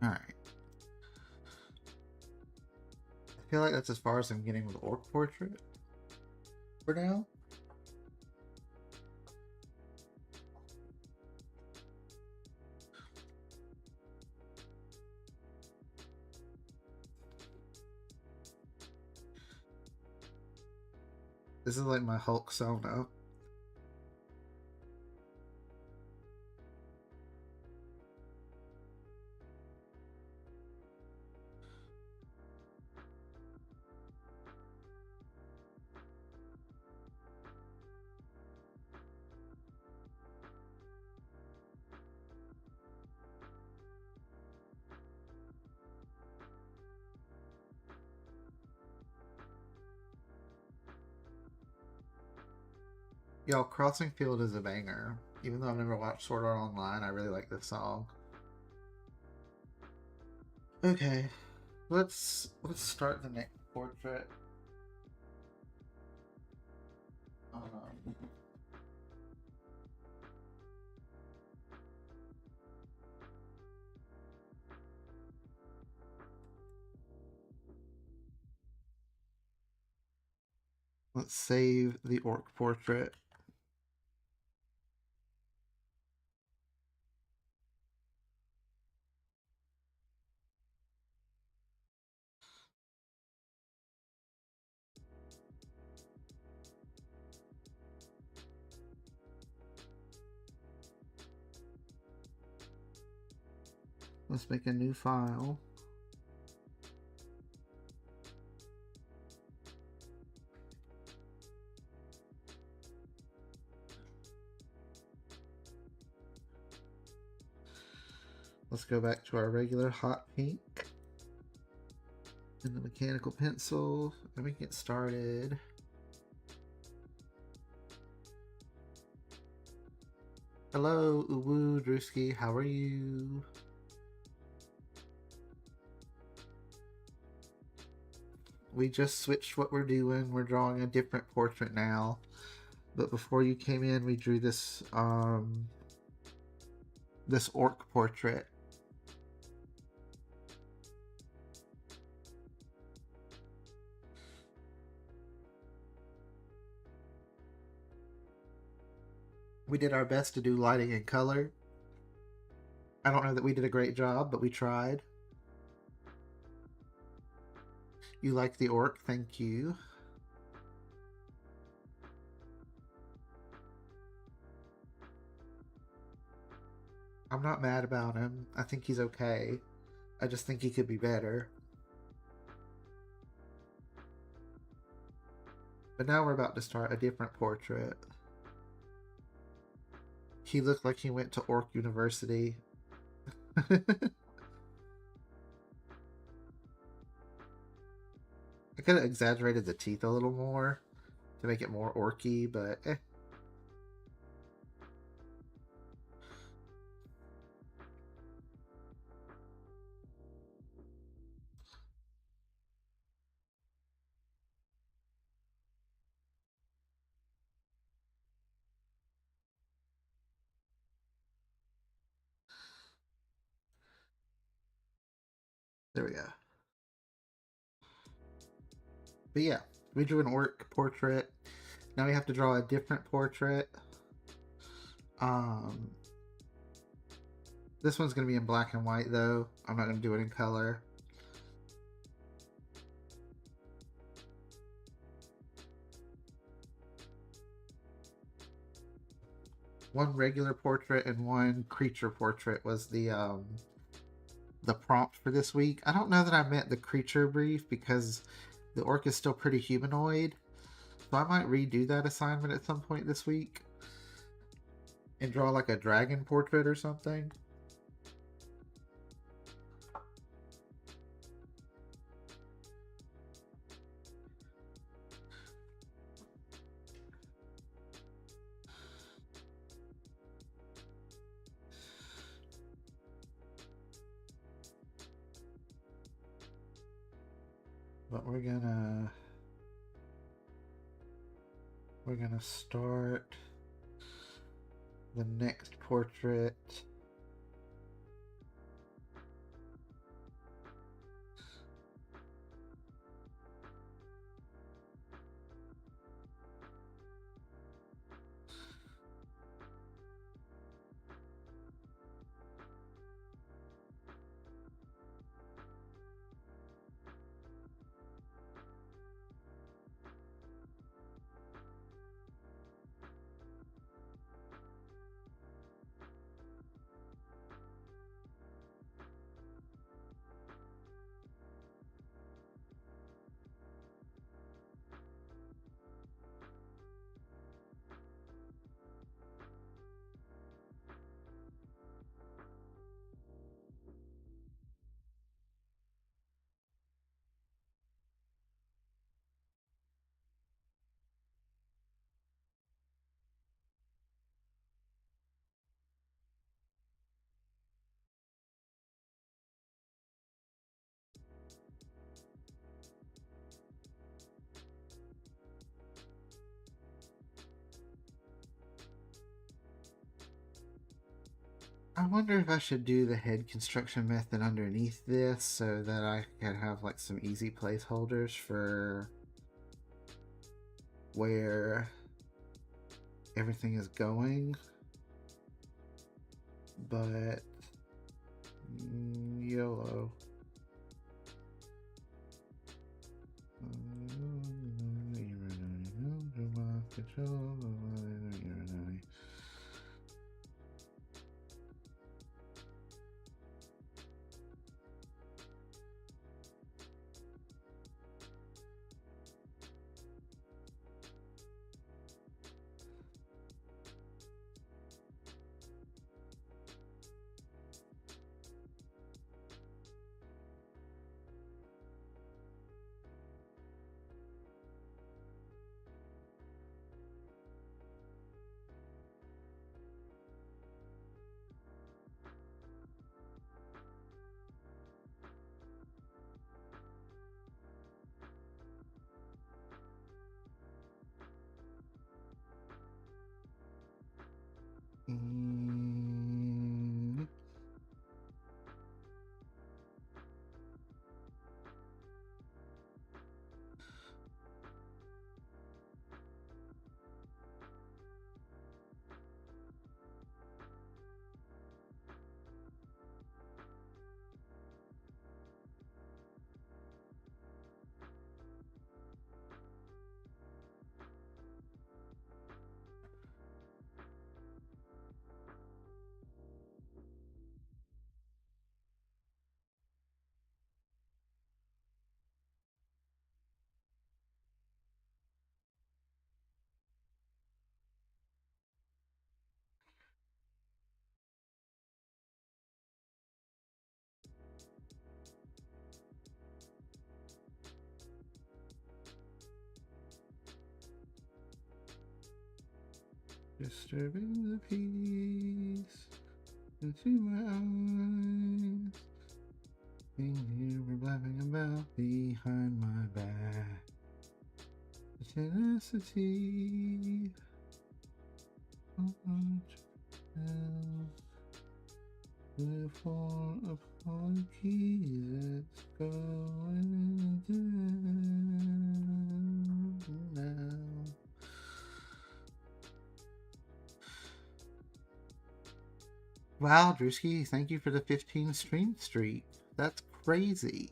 Alright. I feel like that's as far as I'm getting with orc portrait for now. This is like my Hulk Sona. Y'all, Crossing Field is a banger. Even though I've never watched Sword Art Online, I really like this song. Okay, let's start the next portrait. Let's save the orc portrait. Let's make a new file. Let's go back to our regular hot pink and the mechanical pencil, and we can get started. Hello, Uwu Drewski, how are you? We just switched what we're doing. We're drawing a different portrait now. But before you came in, we drew this this orc portrait. We did our best to do lighting and color. I don't know that we did a great job, but we tried. You like the orc? Thank you. I'm not mad about him. I think he's okay. I just think he could be better. But now we're about to start a different portrait. He looked like he went to Orc University. I could have exaggerated the teeth a little more to make it more orky, but eh. There we go. But yeah, we drew an orc portrait. Now we have to draw a different portrait. Um, this one's going to be in black and white, though. I'm not going to do it in color. One regular portrait and one creature portrait was the prompt for this week. I don't know that I meant the creature brief because the orc is still pretty humanoid. So I might redo that assignment at some point this week and draw like a dragon portrait or something. But we're gonna start the next portrait. I wonder if I should do the head construction method underneath this so that I can have like some easy placeholders for where everything is going. But YOLO. disturbing the peace into my eyes. Things you were blabbing about behind my back. The tenacity for apologies, it's going down now. Wow, Drewski, thank you for the 15 stream streak. That's crazy.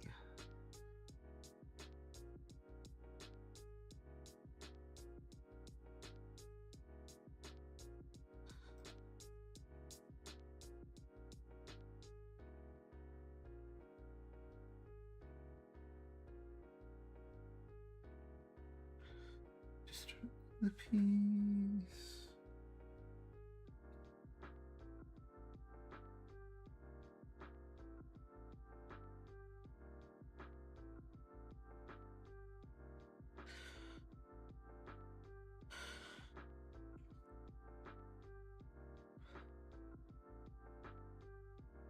Disturb the peace.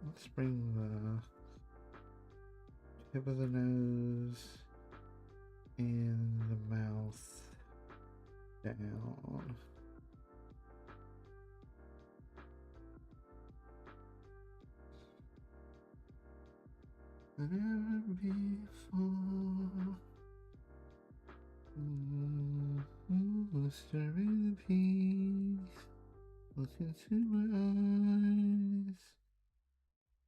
Let's bring the tip of the nose and the mouth down. Never before. Disturbing the peace. Look into my eyes.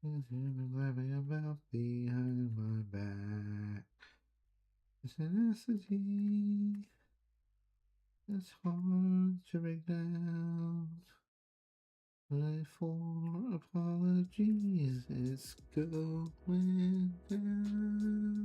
Things you've been blabbing about behind my back. The tenacity is hard to break down. But for apologies, it's going down.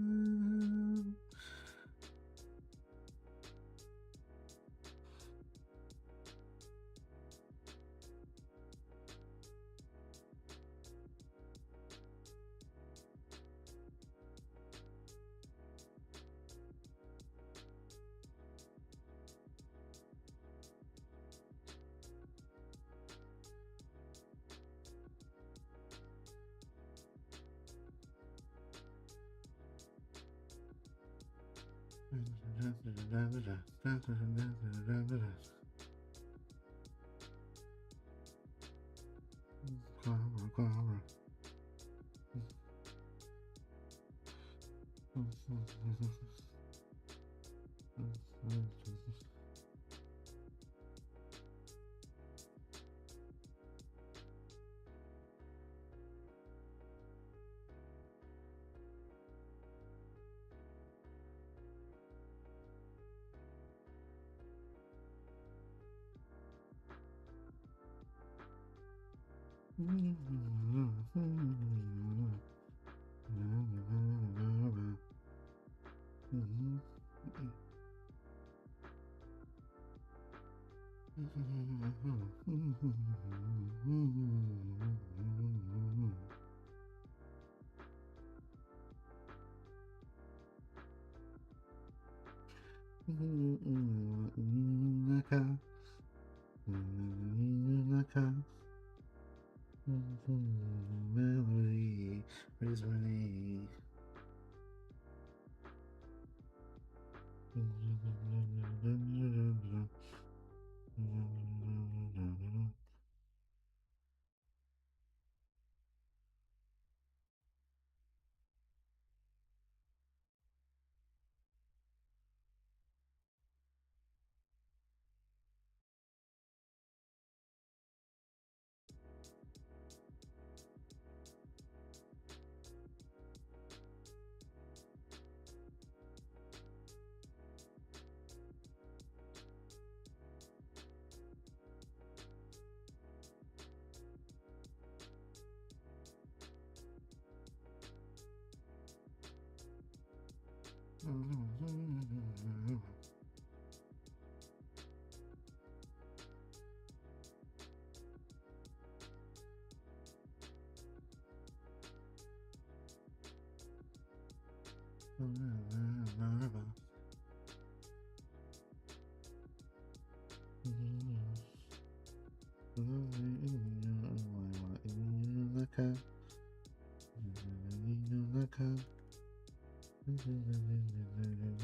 Melody, raise my knee.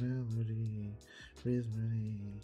Melody, Rismony.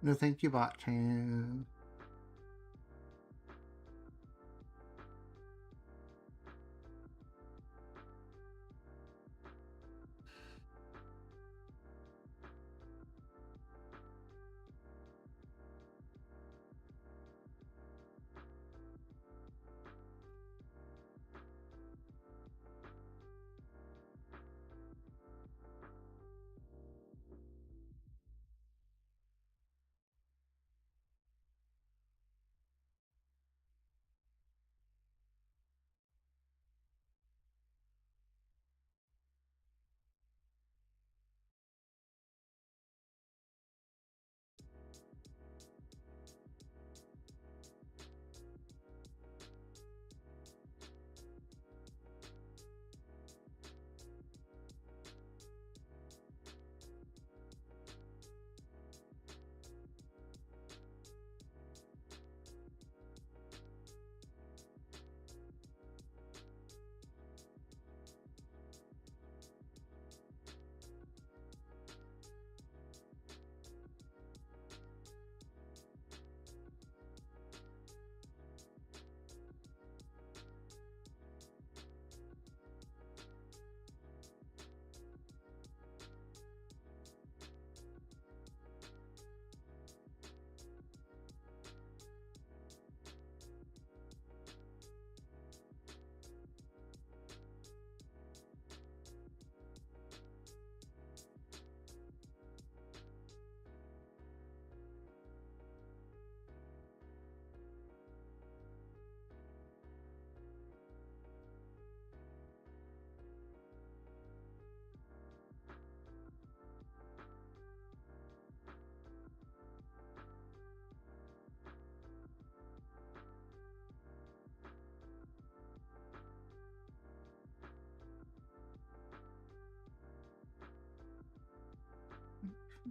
No, thank you, Botchan.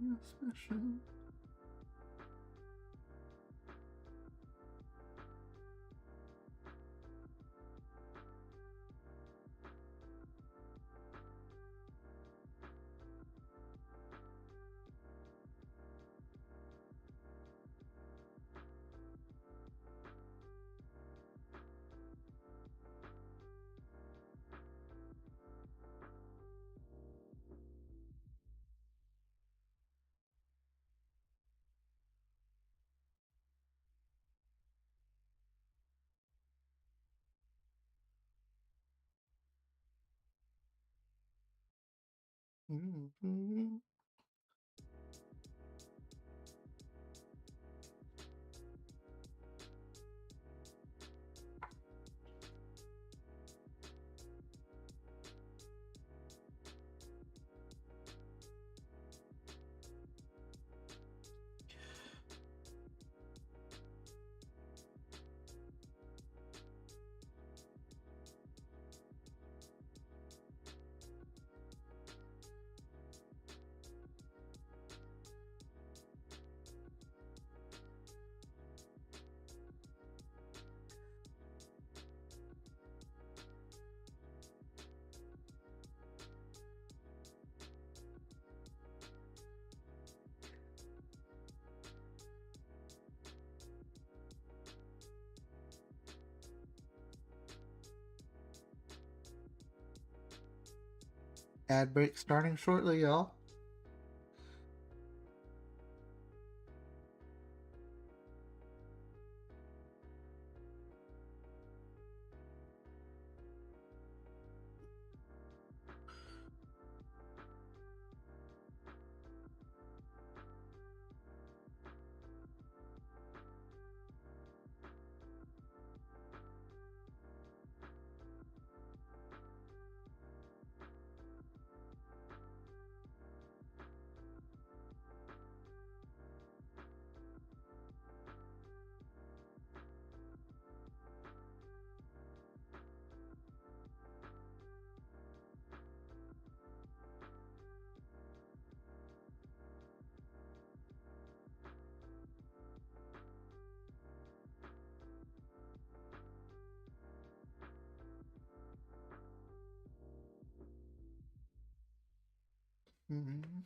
feel special. Mm-hmm. Ad break starting shortly, y'all.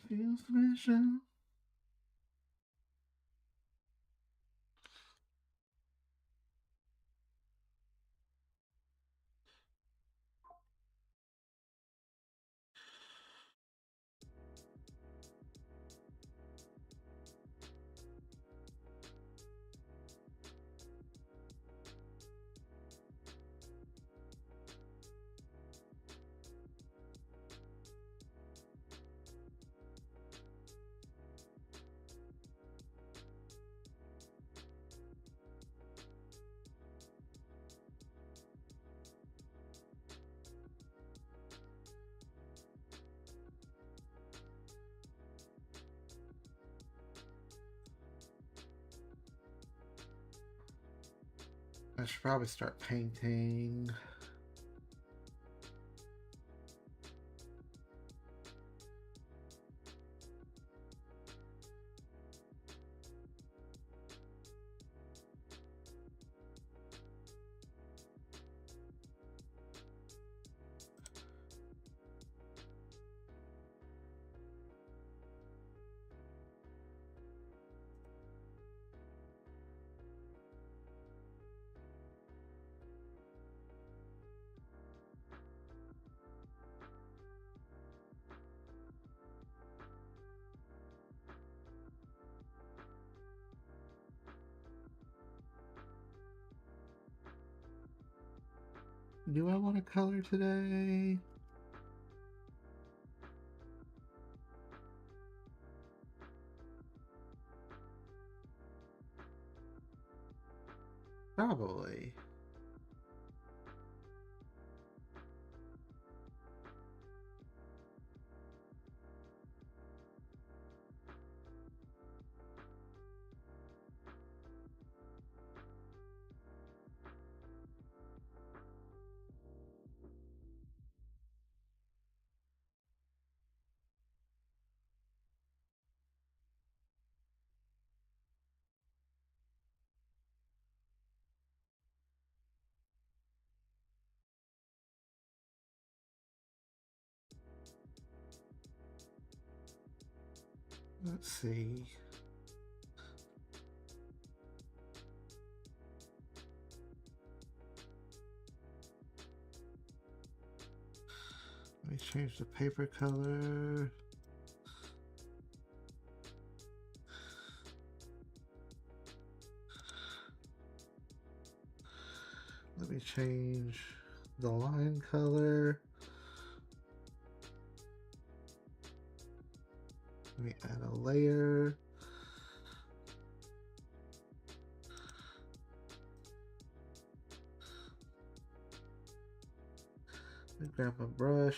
Feel special. I should probably start painting. Do I want to color today? Probably. Let's see. Let me change the paper color. Let me change the line color. Let me add a layer. Let me grab my brush.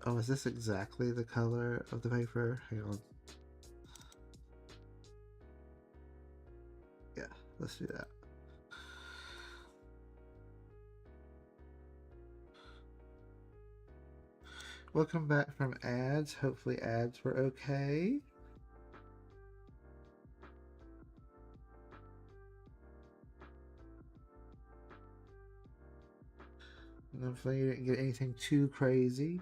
Oh, is this exactly the color of the paper? Hang on. Yeah, let's do that. Welcome back from ads. Hopefully ads were okay. And hopefully you didn't get anything too crazy.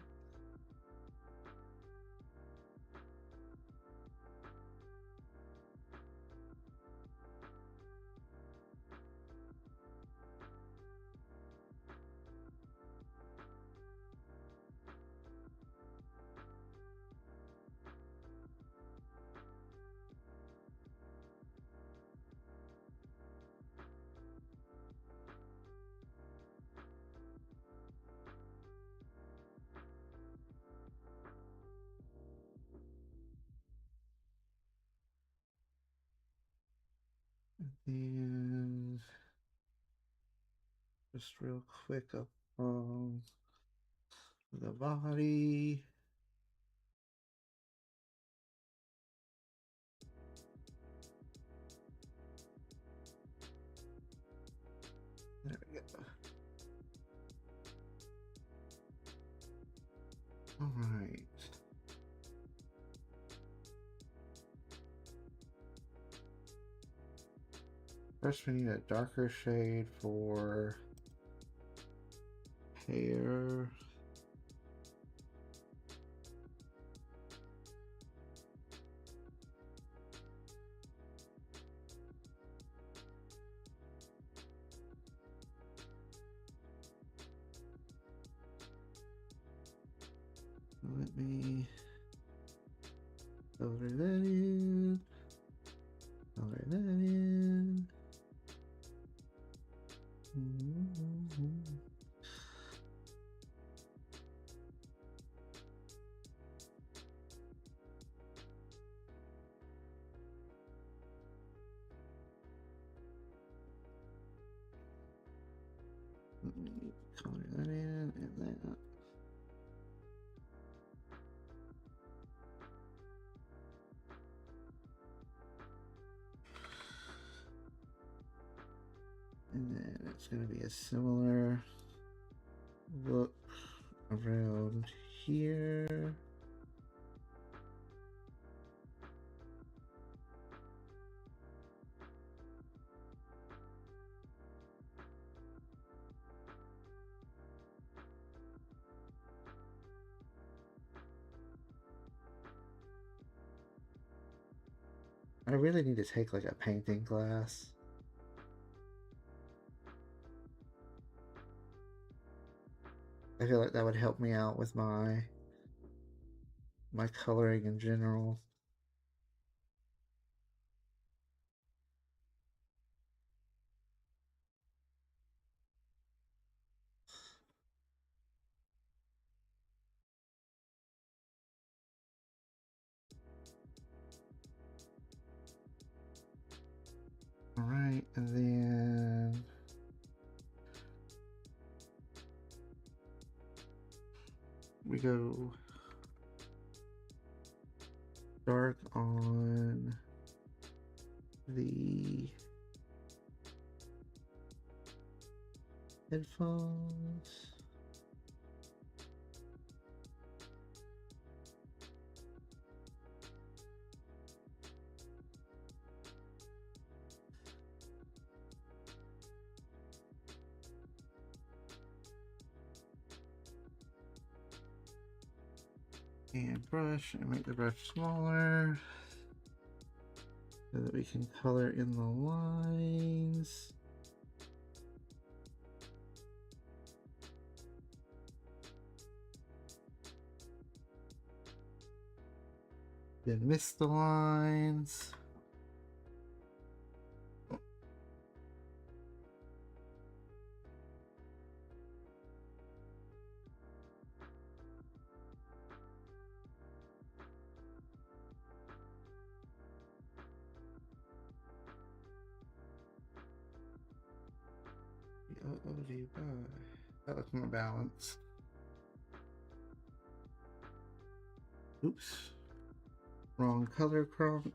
And just real quick up on the body. There we go. All right. First, we need a darker shade for hair. Let me color that in. Color that in. Let me color that in and that. And then it's going to be a similar look around here. I really need to take like a painting class. I feel like that would help me out with my coloring in general. All right, and then we go dark on the headphones. And brush, and make the brush smaller so that we can color in the lines. Then miss the lines. That looks more balanced. Oops. Wrong color cronk.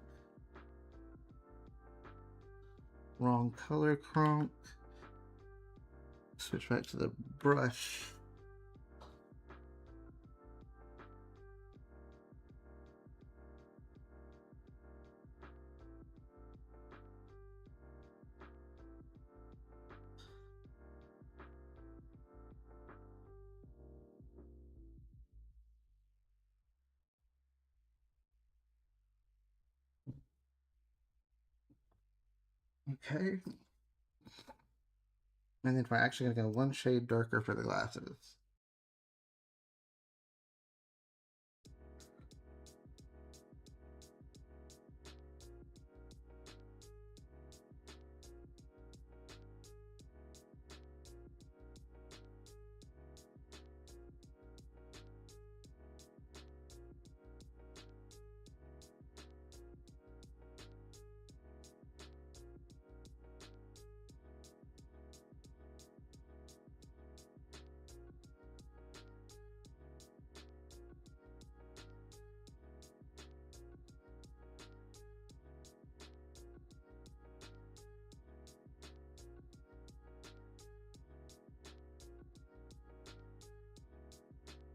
Wrong color cronk. Switch back to the brush. Okay. And then we're actually going to go one shade darker for the glasses.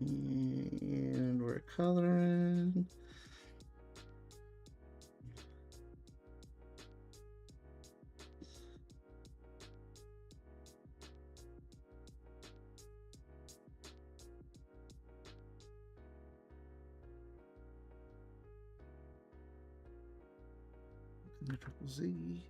And we're coloring. Triple Z.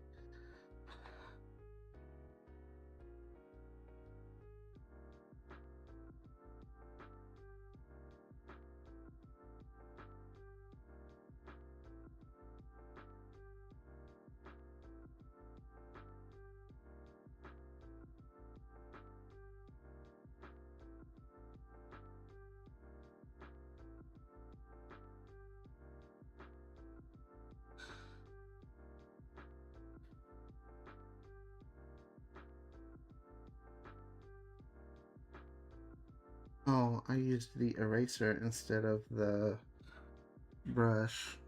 Oh, I used the eraser instead of the brush.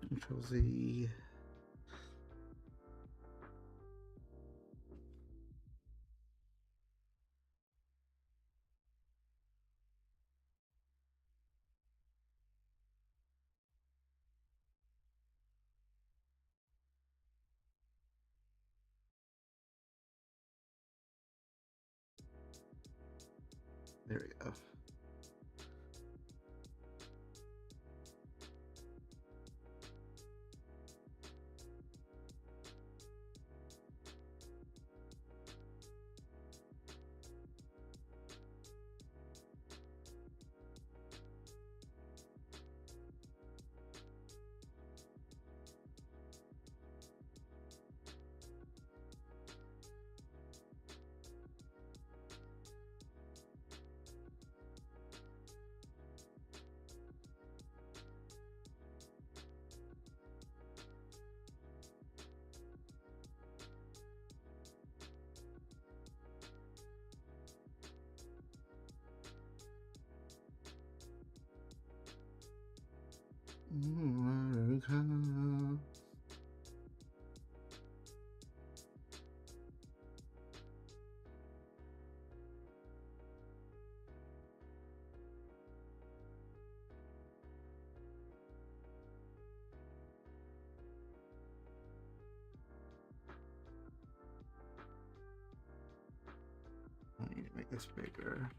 Control Z. There we go. I need to make this bigger.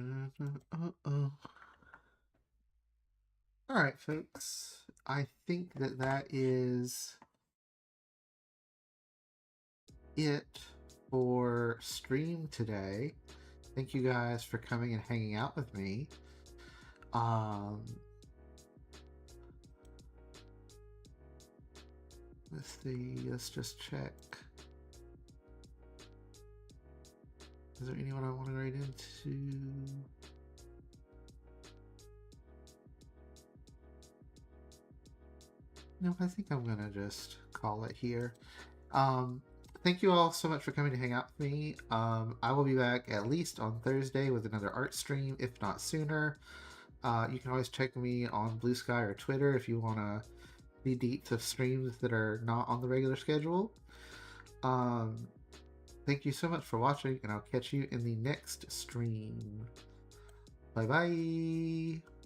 Uh-oh. All right, folks. I think that is it for stream today. Thank you guys for coming and hanging out with me. Let's see. Let's just check. Is there anyone I want to write into? No, I think I'm gonna just call it here. Thank you all so much for coming to hang out with me. I will be back at least on Thursday with another art stream, if not sooner. You can always check me on Blue Sky or Twitter if you want to see deets of streams that are not on the regular schedule. Thank you so much for watching, and I'll catch you in the next stream. Bye bye.